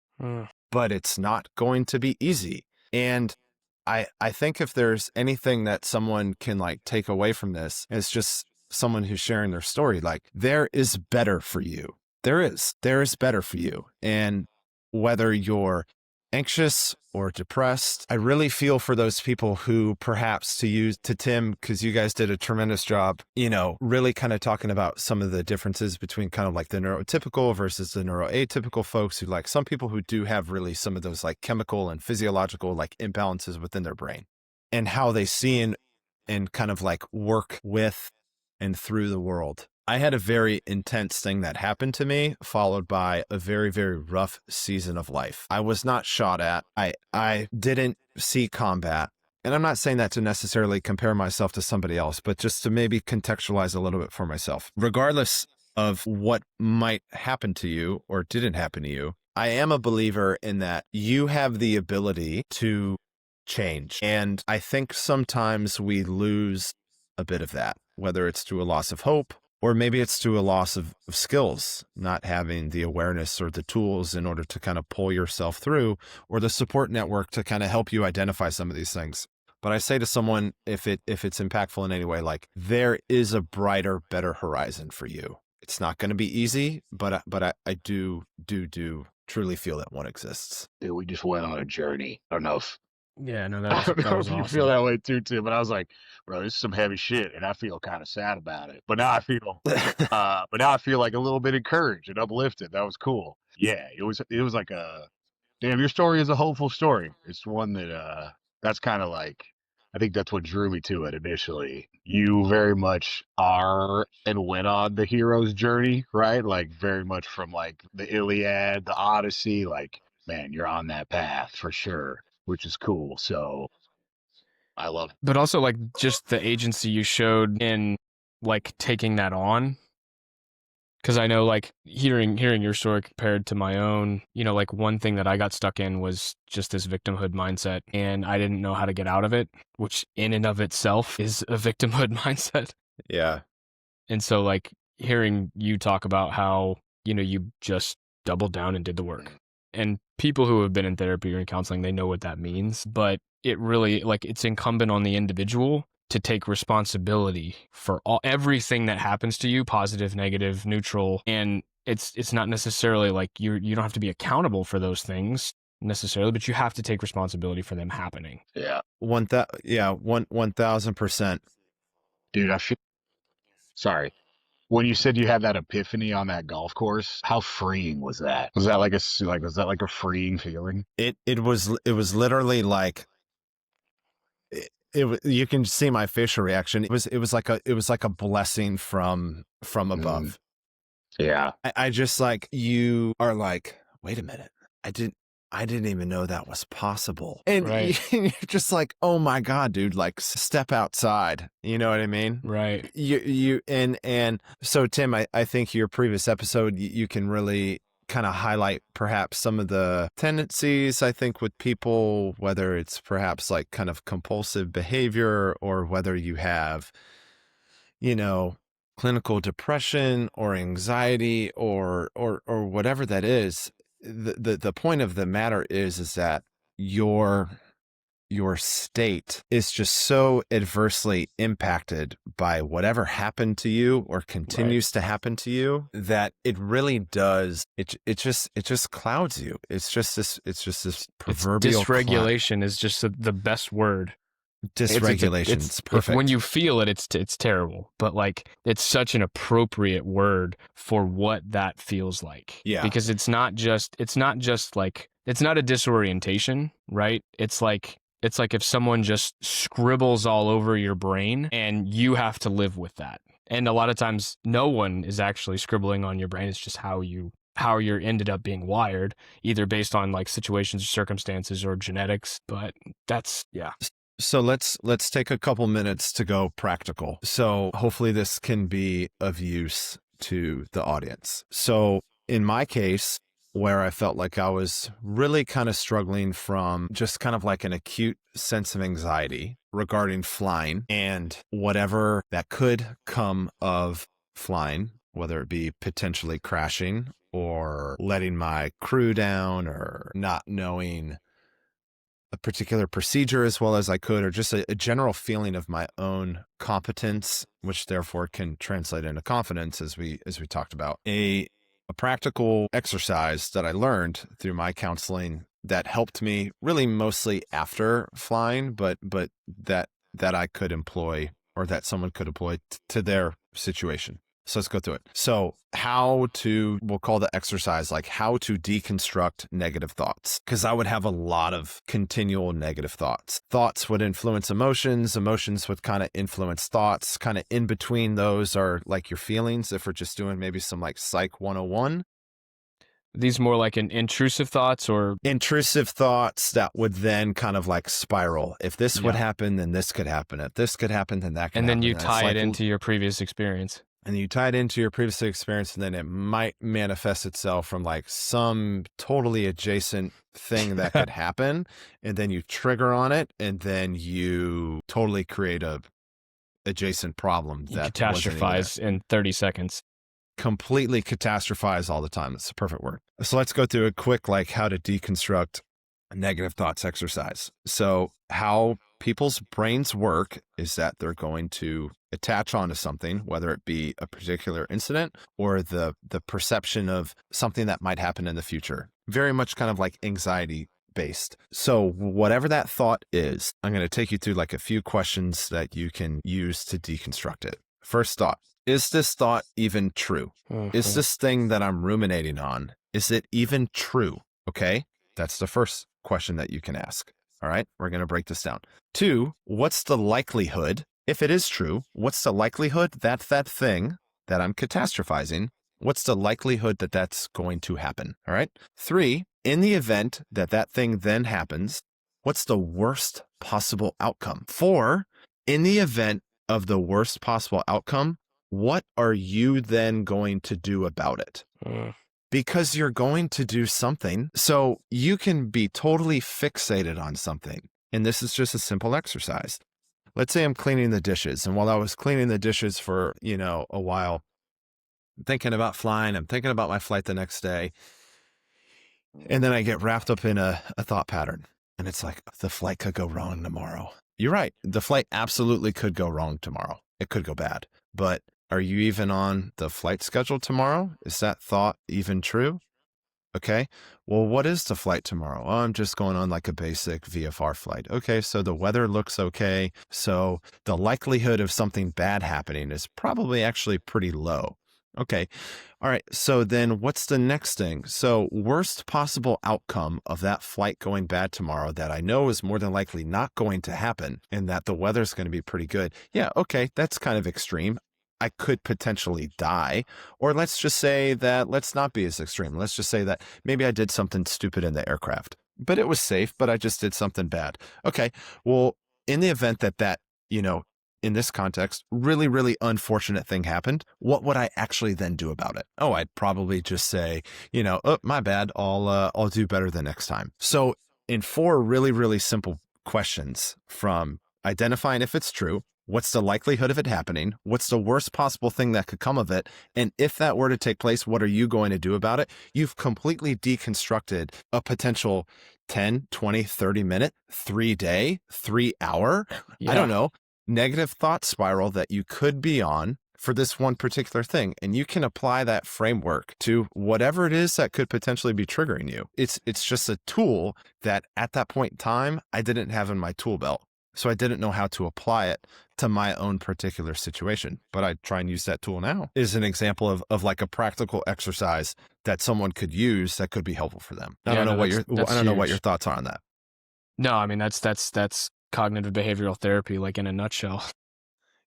But it's not going to be easy. And I think if there's anything that someone can like take away from this, it's just someone who's sharing their story. Like there is better for you. There is better for you. And whether you're anxious or depressed, I really feel for those people who perhaps to Tim, because you guys did a tremendous job, really kind of talking about some of the differences between kind of like the neurotypical versus the neuroatypical folks who like some people who do have really some of those like chemical and physiological like imbalances within their brain and how they see and kind of like work with and through the world. I had a very intense thing that happened to me, followed by a very, very rough season of life. I was not shot at. I didn't see combat. And I'm not saying that to necessarily compare myself to somebody else, but just to maybe contextualize a little bit for myself. Regardless of what might happen to you or didn't happen to you, I am a believer in that you have the ability to change. And I think sometimes we lose a bit of that, whether it's through a loss of hope, or maybe it's through a loss of skills, not having the awareness or the tools in order to kind of pull yourself through, or the support network to kind of help you identify some of these things. But I say to someone, if it's impactful in any way, like there is a brighter, better horizon for you. It's not going to be easy, but I do truly feel that one exists. Dude, we just went on a journey. I don't know if Yeah, no, I that don't know was if you awesome. feel that way too, Tim. But I was like, bro, this is some heavy shit, and I feel kind of sad about it. But now I feel, like a little bit encouraged and uplifted. That was cool. Yeah, it was like a Damn, your story is a hopeful story. It's one that that's kind of like I think that's what drew me to it initially. You very much are and went on the hero's journey, right? Like very much from like the Iliad, the Odyssey, like man, you're on that path for sure, which is cool. So I love it. But also like just the agency you showed in like taking that on. Because I know like hearing your story compared to my own, you know, like one thing that I got stuck in was just this victimhood mindset, and I didn't know how to get out of it, which in and of itself is a victimhood mindset. Yeah. And so like hearing you talk about how, you know, you just doubled down and did the work. And people who have been in therapy or in counseling, they know what that means, but it really like it's incumbent on the individual to take responsibility for everything that happens to you, positive, negative, neutral. And it's not necessarily like you don't have to be accountable for those things necessarily, but you have to take responsibility for them happening. Yeah. 1000%. Dude, sorry. When you said you had that epiphany on that golf course, how freeing was that? Was that like was that like a freeing feeling? It was literally like you can see my facial reaction. It was like a blessing from above. Yeah. I just like, you are like, wait a minute. I didn't even know that was possible. And Right. you're just like, oh my God, dude, like step outside. You know what I mean? Right. And so Tim, I think your previous episode, you can really kind of highlight perhaps some of the tendencies, I think, with people, whether it's perhaps like kind of compulsive behavior or whether you have, you know, clinical depression or anxiety or whatever that is. The point of the matter is that your state is just so adversely impacted by whatever happened to you or continues to happen to you that it really does. It just clouds you. It's just this proverbial dysregulation is just the best word. Dysregulation. It's perfect. When you feel it, it's terrible, but like it's such an appropriate word for what that feels like. Yeah. Because it's not just like, it's not a disorientation, right? It's like if someone just scribbles all over your brain and you have to live with that. And a lot of times no one is actually scribbling on your brain. It's just how you're ended up being wired, either based on like situations or circumstances or genetics. But that's, yeah. So let's take a couple minutes to go practical. So hopefully this can be of use to the audience. So in my case, where I felt like I was really kind of struggling from just kind of like an acute sense of anxiety regarding flying and whatever that could come of flying, whether it be potentially crashing or letting my crew down or not knowing a particular procedure as well as I could, or just a general feeling of my own competence, which therefore can translate into confidence, as we talked about. A practical exercise that I learned through my counseling that helped me really mostly after flying, but that I could employ, or that someone could employ to their situation. So let's go through it. So we'll call the exercise like how to deconstruct negative thoughts. Because I would have a lot of continual negative thoughts. Thoughts would influence emotions. Emotions would kind of influence thoughts. Kind of in between those are like your feelings, if we're just doing maybe some like Psych 101. These more like an intrusive thoughts or intrusive thoughts that would then kind of like spiral. If this would happen, then this could happen. If this could happen, then that could happen. And then you tie it into your previous experience. And you tie it into your previous experience, and then it might manifest itself from like some totally adjacent thing that could happen. And then you trigger on it, and then you totally create a adjacent problem that catastrophize in 30 seconds. Completely catastrophize all the time. That's the perfect word. So let's go through a quick, like how to deconstruct a negative thoughts exercise. So how people's brains work is that they're going to attach onto something, whether it be a particular incident or the perception of something that might happen in the future. Very much kind of like anxiety based. So whatever that thought is, I'm going to take you through like a few questions that you can use to deconstruct it. First thought, is this thought even true? Is this thing that I'm ruminating on, is it even true? Okay. That's the first question that you can ask. All right, we're going to break this down. 2, what's the likelihood, if it is true, what's the likelihood that that thing that I'm catastrophizing, what's the likelihood that that's going to happen? All right. 3, in the event that that thing then happens, what's the worst possible outcome? 4, in the event of the worst possible outcome, what are you then going to do about it? Because you're going to do something. So you can be totally fixated on something. And this is just a simple exercise. Let's say I'm cleaning the dishes. And while I was cleaning the dishes for, a while, I'm thinking about flying. I'm thinking about my flight the next day. And then I get wrapped up in a thought pattern. And it's like, the flight could go wrong tomorrow. You're right. The flight absolutely could go wrong tomorrow. It could go bad. But are you even on the flight schedule tomorrow? Is that thought even true? Okay. Well, what is the flight tomorrow? Oh, I'm just going on like a basic VFR flight. Okay. So the weather looks okay. So the likelihood of something bad happening is probably actually pretty low. Okay. All right. So then what's the next thing? So worst possible outcome of that flight going bad tomorrow that I know is more than likely not going to happen and that the weather's going to be pretty good. Yeah. Okay. That's kind of extreme. I could potentially die. Or let's just say that, let's not be as extreme. Let's just say that maybe I did something stupid in the aircraft, but it was safe, but I just did something bad. Okay. Well, in the event that, in this context, really, really unfortunate thing happened, what would I actually then do about it? Oh, I'd probably just say, oh, my bad. I'll do better the next time. So in 4 really, really simple questions, from identifying if it's true, what's the likelihood of it happening? What's the worst possible thing that could come of it? And if that were to take place, what are you going to do about it? You've completely deconstructed a potential 10, 20, 30 minute, 3-day, 3-hour, I don't know, negative thought spiral that you could be on for this one particular thing. And you can apply that framework to whatever it is that could potentially be triggering you. It's just a tool that at that point in time, I didn't have in my tool belt. So I didn't know how to apply it to my own particular situation, but I try and use that tool now is an example of like a practical exercise that someone could use that could be helpful for them. I don't know what your thoughts are on that. No, I mean, that's cognitive behavioral therapy, like in a nutshell.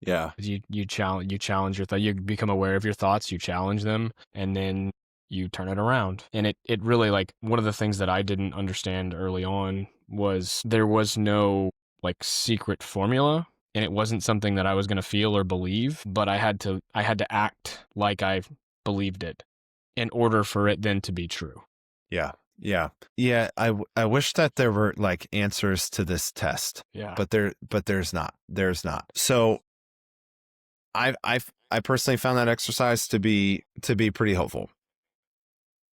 Yeah. You challenge your thought, you become aware of your thoughts, you challenge them, and then you turn it around. And it really, like, one of the things that I didn't understand early on was there was no like secret formula, and it wasn't something that I was going to feel or believe, but I had to act like I believed it in order for it then to be true. Yeah. I wish that there were like answers to this test. Yeah. But there's not. So I personally found that exercise to be pretty helpful.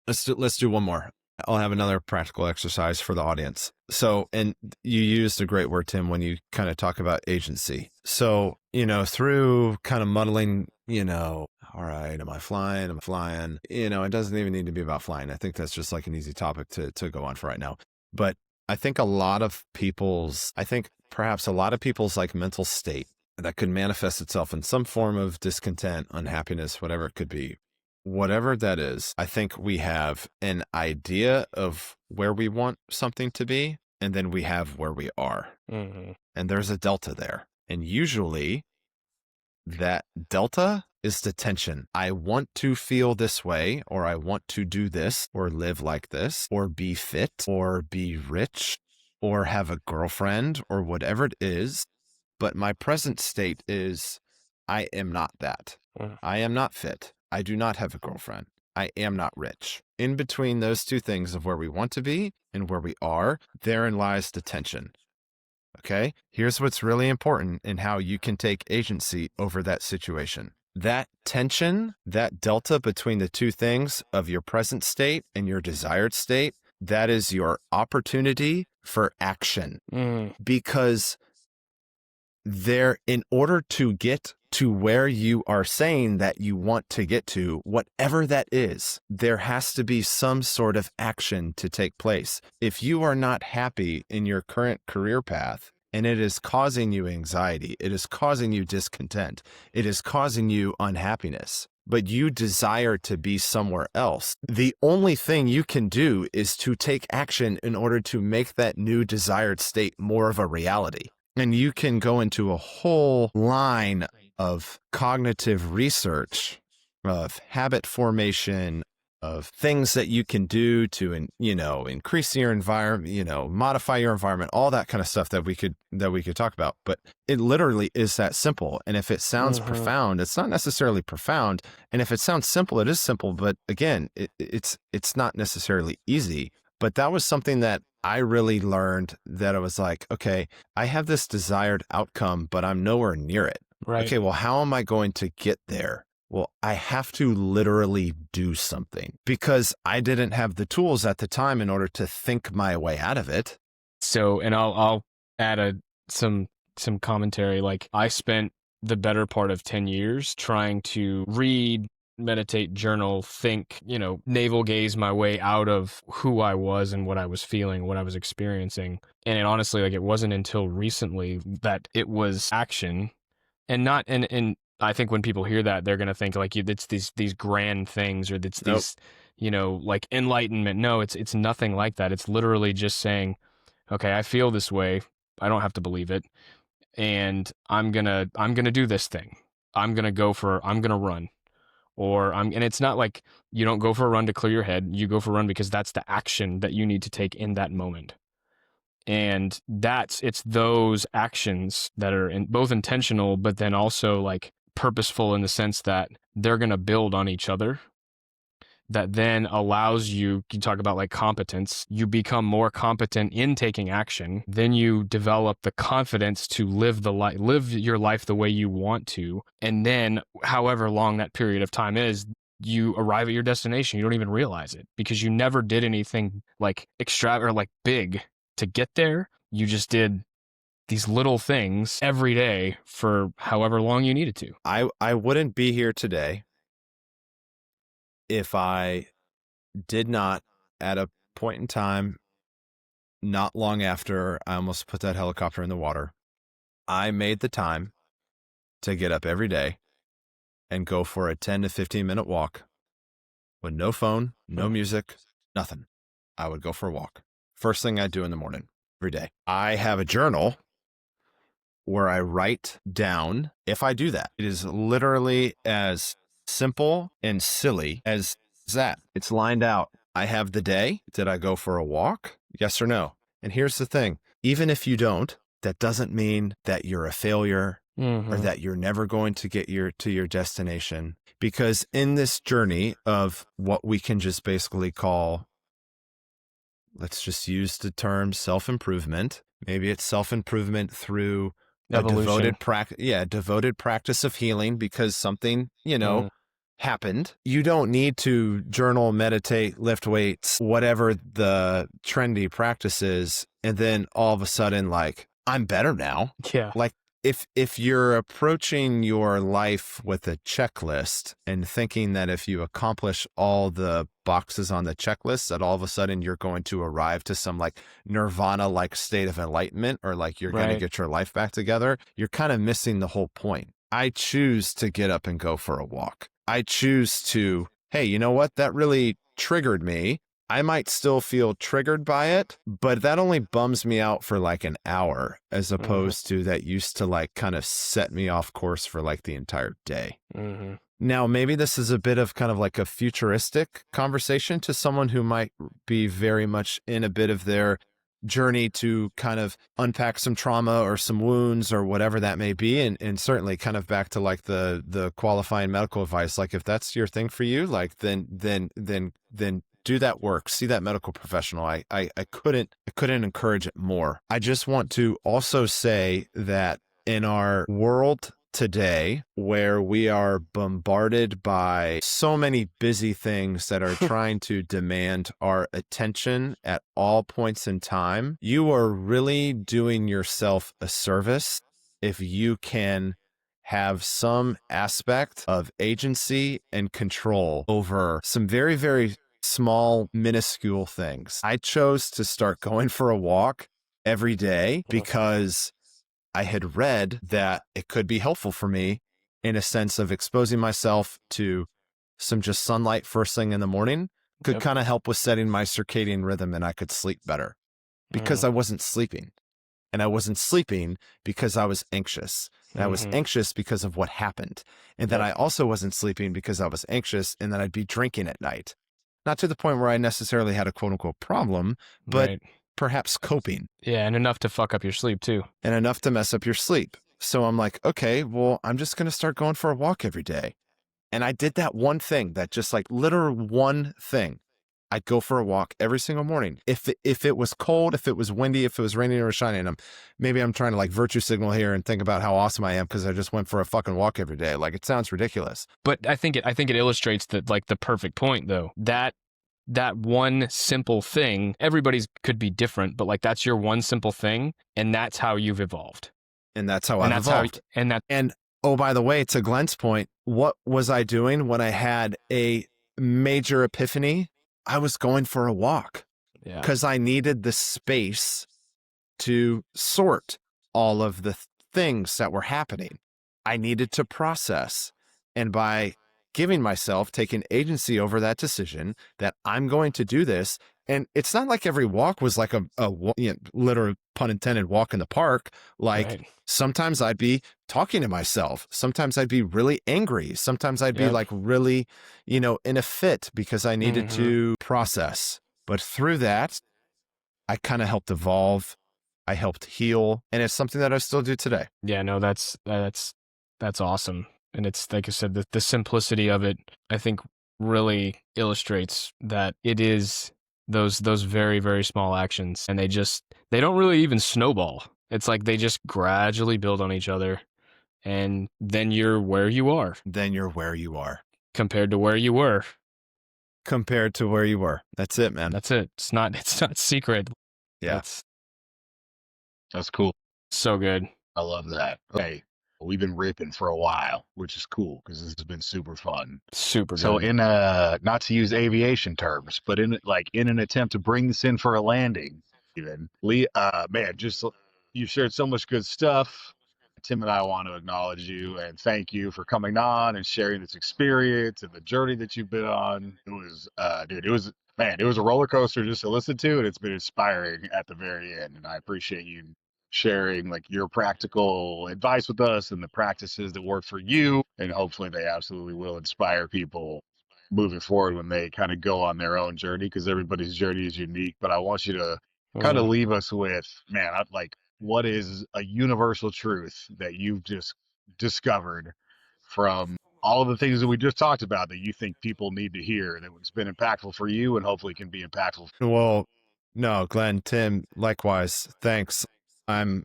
Let's do one more. I'll have another practical exercise for the audience. So, and you used a great word, Tim, when you kind of talk about agency. So, through kind of muddling, all right, am I flying? I'm flying. It doesn't even need to be about flying. I think that's just like an easy topic to go on for right now. But I think perhaps a lot of people's like mental state that could manifest itself in some form of discontent, unhappiness, whatever it could be. Whatever that is, I think we have an idea of where we want something to be, and then we have where we are. Mm-hmm. And there's a delta there. And usually that delta is the tension. I want to feel this way, or I want to do this, or live like this, or be fit, or be rich, or have a girlfriend, or whatever it is. But my present state is, I am not that. I am not fit. I do not have a girlfriend. I am not rich. In between those two things of where we want to be and where we are, therein lies the tension. Okay? Here's what's really important in how you can take agency over that situation. That tension, that delta between the two things of your present state and your desired state, that is your opportunity for action. Because in order to get to where you are saying that you want to get to, whatever that is, there has to be some sort of action to take place. If you are not happy in your current career path and it is causing you anxiety, it is causing you discontent, it is causing you unhappiness, but you desire to be somewhere else. The only thing you can do is to take action in order to make that new desired state more of a reality. And you can go into a whole line of cognitive research, of habit formation, of things that you can do to, increase your environment, modify your environment, all that kind of stuff that we could talk about. But it literally is that simple. And if it sounds profound, it's not necessarily profound. And if it sounds simple, it is simple. But again, it's not necessarily easy. But that was something that I really learned, that I was like, okay, I have this desired outcome, but I'm nowhere near it. Right. Okay, well, how am I going to get there? Well, I have to literally do something, because I didn't have the tools at the time in order to think my way out of it. So, and I'll add some commentary. Like, I spent the better part of 10 years trying to read, meditate, journal, think, navel gaze my way out of who I was and what I was feeling, what I was experiencing. And it honestly, like, it wasn't until recently that it was action, and not, and I think when people hear that, they're going to think like it's these grand things, or it's these, like enlightenment. No, it's nothing like that. It's literally just saying, okay, I feel this way. I don't have to believe it. And I'm going to do this thing. I'm going to run. And it's not like you don't go for a run to clear your head. You go for a run because that's the action that you need to take in that moment. And it's those actions that are both intentional, but then also like purposeful, in the sense that they're going to build on each other. That then allows you talk about like competence, you become more competent in taking action. Then you develop the confidence to live your life the way you want to. And then however long that period of time is, you arrive at your destination. You don't even realize it, because you never did anything like extra or like big to get there. You just did these little things every day for however long you needed to. I wouldn't be here today if I did not, at a point in time, not long after I almost put that helicopter in the water, I made the time to get up every day and go for a 10 to 15 minute walk with no phone, no music, nothing. I would go for a walk. First thing I do in the morning, every day. I have a journal where I write down if I do that. It is literally as simple and silly as that. It's lined out. I have the day. Did I go for a walk? Yes or no? And here's the thing. Even if you don't, that doesn't mean that you're a failure or that you're never going to get to your destination. Because in this journey of what we can just basically call, let's just use the term self-improvement. Maybe it's self-improvement through Evolution. a devoted practice of healing because something, happened. You don't need to journal, meditate, lift weights, whatever the trendy practice is. And then all of a sudden, like, I'm better now. Yeah. Like, if you're approaching your life with a checklist and thinking that if you accomplish all the boxes on the checklist, that all of a sudden you're going to arrive to some like nirvana like state of enlightenment, or like you're going to get your life back together, you're kind of missing the whole point. I choose to get up and go for a walk. I choose to, hey, you know what? That really triggered me. I might still feel triggered by it, but that only bums me out for like an hour, as opposed to that used to like kind of set me off course for like the entire day. Now, maybe this is a bit of kind of like a futuristic conversation to someone who might be very much in a bit of their journey to kind of unpack some trauma or some wounds or whatever that may be. And certainly kind of back to like the qualifying medical advice, like if that's your thing for you, like then do that work, see that medical professional. I couldn't encourage it more. I just want to also say that in our world today, where we are bombarded by so many busy things that are trying to demand our attention at all points in time, you are really doing yourself a service if you can have some aspect of agency and control over some very, very small, minuscule things. I chose to start going for a walk every day because I had read that it could be helpful for me in a sense of exposing myself to some just sunlight first thing in the morning could kind of help with setting my circadian rhythm, and I could sleep better because I wasn't sleeping. And I wasn't sleeping because I was anxious. And I was anxious because of what happened. And then I also wasn't sleeping because I was anxious, and then I'd be drinking at night. Not to the point where I necessarily had a quote unquote problem, but perhaps coping. Yeah, and enough to fuck up your sleep too. And enough to mess up your sleep. So I'm like, okay, well, I'm just going to start going for a walk every day. And I did that one thing, that just like literal one thing. I'd go for a walk every single morning. If it was cold, if it was windy, if it was raining or shining, maybe I'm trying to like virtue signal here and think about how awesome I am because I just went for a fucking walk every day. Like, it sounds ridiculous. But I think it illustrates that, like, the perfect point though. That one simple thing, everybody's could be different, but like that's your one simple thing, and that's how you've evolved. And that's how I've evolved. And oh, by the way, to Glenn's point, what was I doing when I had a major epiphany? I was going for a walk because I needed the space to sort all of the things that were happening. I needed to process. And by giving myself, taking agency over that decision that I'm going to do this. And it's not like every walk was like a literal pun intended walk in the park. Like sometimes I'd be talking to myself. Sometimes I'd be really angry. Sometimes I'd be like really, in a fit because I needed to process. But through that, I kind of helped evolve. I helped heal. And it's something that I still do today. Yeah, no, that's awesome. And it's, like I said, the simplicity of it, I think, really illustrates that it is those very, very small actions, and they don't really even snowball. It's like they just gradually build on each other, and then you're where you are. Compared to where you were. That's it, man. That's it. It's not secret. Yeah. That's cool. So good. I love that. Okay. We've been ripping for a while, which is cool because this has been super fun. Super good. So not to use aviation terms, but in an attempt to bring this in for a landing, even you shared so much good stuff. Tim and I want to acknowledge you and thank you for coming on and sharing this experience and the journey that you've been on. It was, it was a roller coaster just to listen to, and it's been inspiring at the very end. And I appreciate you sharing like your practical advice with us and the practices that work for you, and hopefully they absolutely will inspire people moving forward when they kind of go on their own journey, because everybody's journey is unique. But I want you to kind of leave us with, what is a universal truth that you've just discovered from all of the things that we just talked about that you think people need to hear, that has been impactful for you and hopefully can be impactful. Well, no, Glenn, Tim, likewise. Thanks. I'm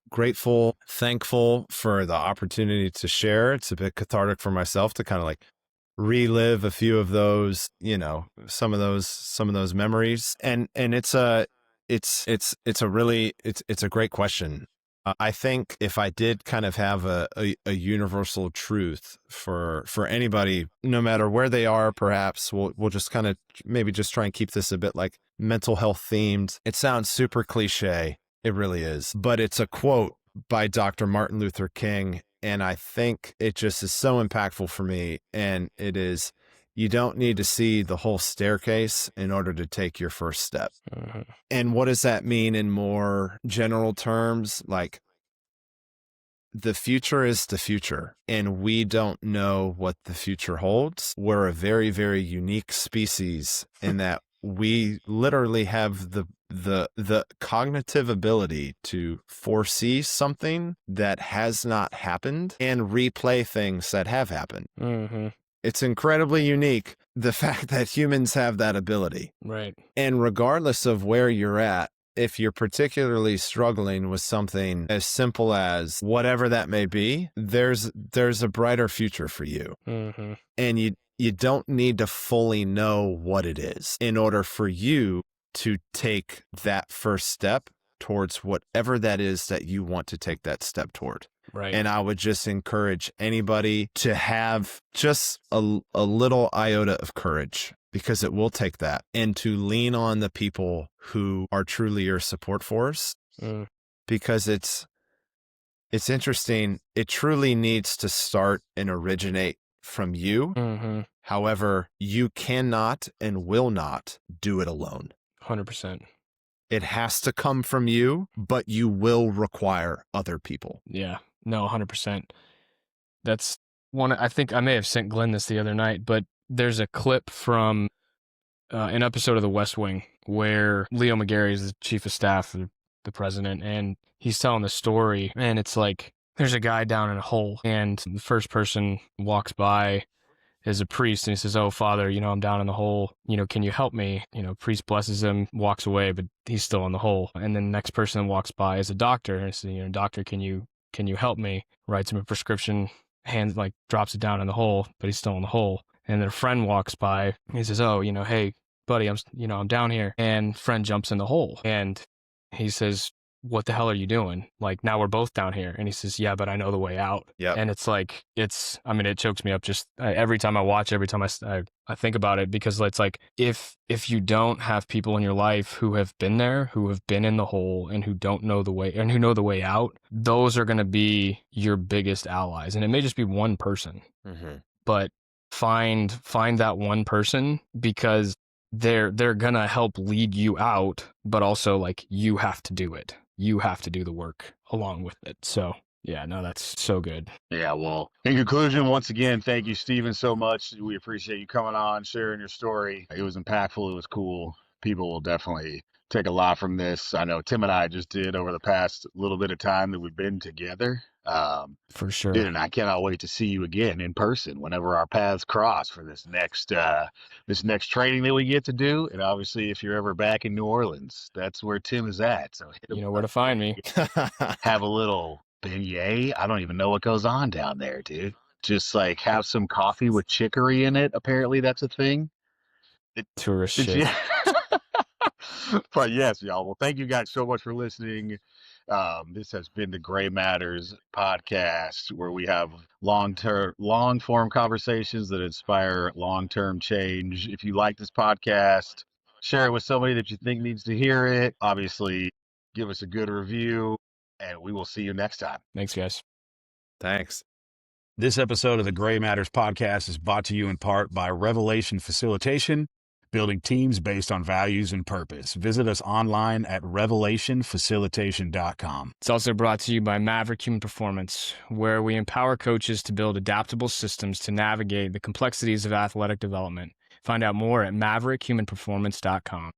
grateful, thankful for the opportunity to share. It's a bit cathartic for myself to kind of like relive a few of those, some of those memories. And it's a great question. I think if I did kind of have a universal truth for anybody, no matter where they are, perhaps we'll just kind of maybe just try and keep this a bit like mental health themed. It sounds super cliche. It really is. But it's a quote by Dr. Martin Luther King, and I think it just is so impactful for me. And it is, you don't need to see the whole staircase in order to take your first step. And what does that mean in more general terms? Like, the future is the future, and we don't know what the future holds. We're a very, very unique species in that we literally have the cognitive ability to foresee something that has not happened and replay things that have happened. It's incredibly unique, the fact that humans have that ability. Right. And regardless of where you're at, if you're particularly struggling with something as simple as whatever that may be, there's a brighter future for you. And you don't need to fully know what it is in order for you to take that first step towards whatever that is that you want to take that step toward. Right. And I would just encourage anybody to have just a little iota of courage, because it will take that, and to lean on the people who are truly your support force, because it's interesting. It truly needs to start and originate from you. Mm-hmm. However, you cannot and will not do it alone. 100%. It has to come from you, but you will require other people. Yeah. No, 100%. That's one. I think I may have sent Glenn this the other night, but there's a clip from an episode of The West Wing where Leo McGarry is the chief of staff of the president, and he's telling the story, and it's like there's a guy down in a hole, and the first person walks by is a priest, and he says, "Oh, Father, I'm down in the hole. Can you help me?" Priest blesses him, walks away, but he's still in the hole. And then the next person that walks by is a doctor, and he says, "Doctor, can you help me?" Writes him a prescription, drops it down in the hole, but he's still in the hole. And then a friend walks by, and he says, "Oh, hey, buddy, I'm down here." And friend jumps in the hole, and he says, "What the hell are you doing? Like, now we're both down here." And he says, "Yeah, but I know the way out." Yep. And it's like, it chokes me up just every time I watch, every time I think about it, because it's like, if you don't have people in your life who have been there, who have been in the hole, and who don't know the way, and who know the way out, those are going to be your biggest allies. And it may just be one person, but find that one person, because they're gonna help lead you out, but also like you have to do it. You have to do the work along with it. So yeah, no, that's so good. Yeah, well, in conclusion, once again, thank you, Stephen, so much. We appreciate you coming on, sharing your story. It was impactful. It was cool. People will definitely take a lot from this. I know Tim and I just did over the past little bit of time that we've been together. For sure. Dude, and I cannot wait to see you again in person whenever our paths cross for this next training that we get to do. And obviously, if you're ever back in New Orleans, that's where Tim is at. So you know where to find me. Have a little beignet. I don't even know what goes on down there, dude. Just like have some coffee with chicory in it. Apparently, that's a thing. Tourist shit. But yes, y'all. Well, thank you guys so much for listening. This has been the Gray Matters podcast, where we have long form conversations that inspire long-term change. If you like this podcast, share it with somebody that you think needs to hear it. Obviously, give us a good review, and we will see you next time. Thanks, guys. Thanks. This episode of the Gray Matters podcast is brought to you in part by Revelation Facilitation, building teams based on values and purpose. Visit us online at revelationfacilitation.com. It's also brought to you by Maverick Human Performance, where we empower coaches to build adaptable systems to navigate the complexities of athletic development. Find out more at maverickhumanperformance.com.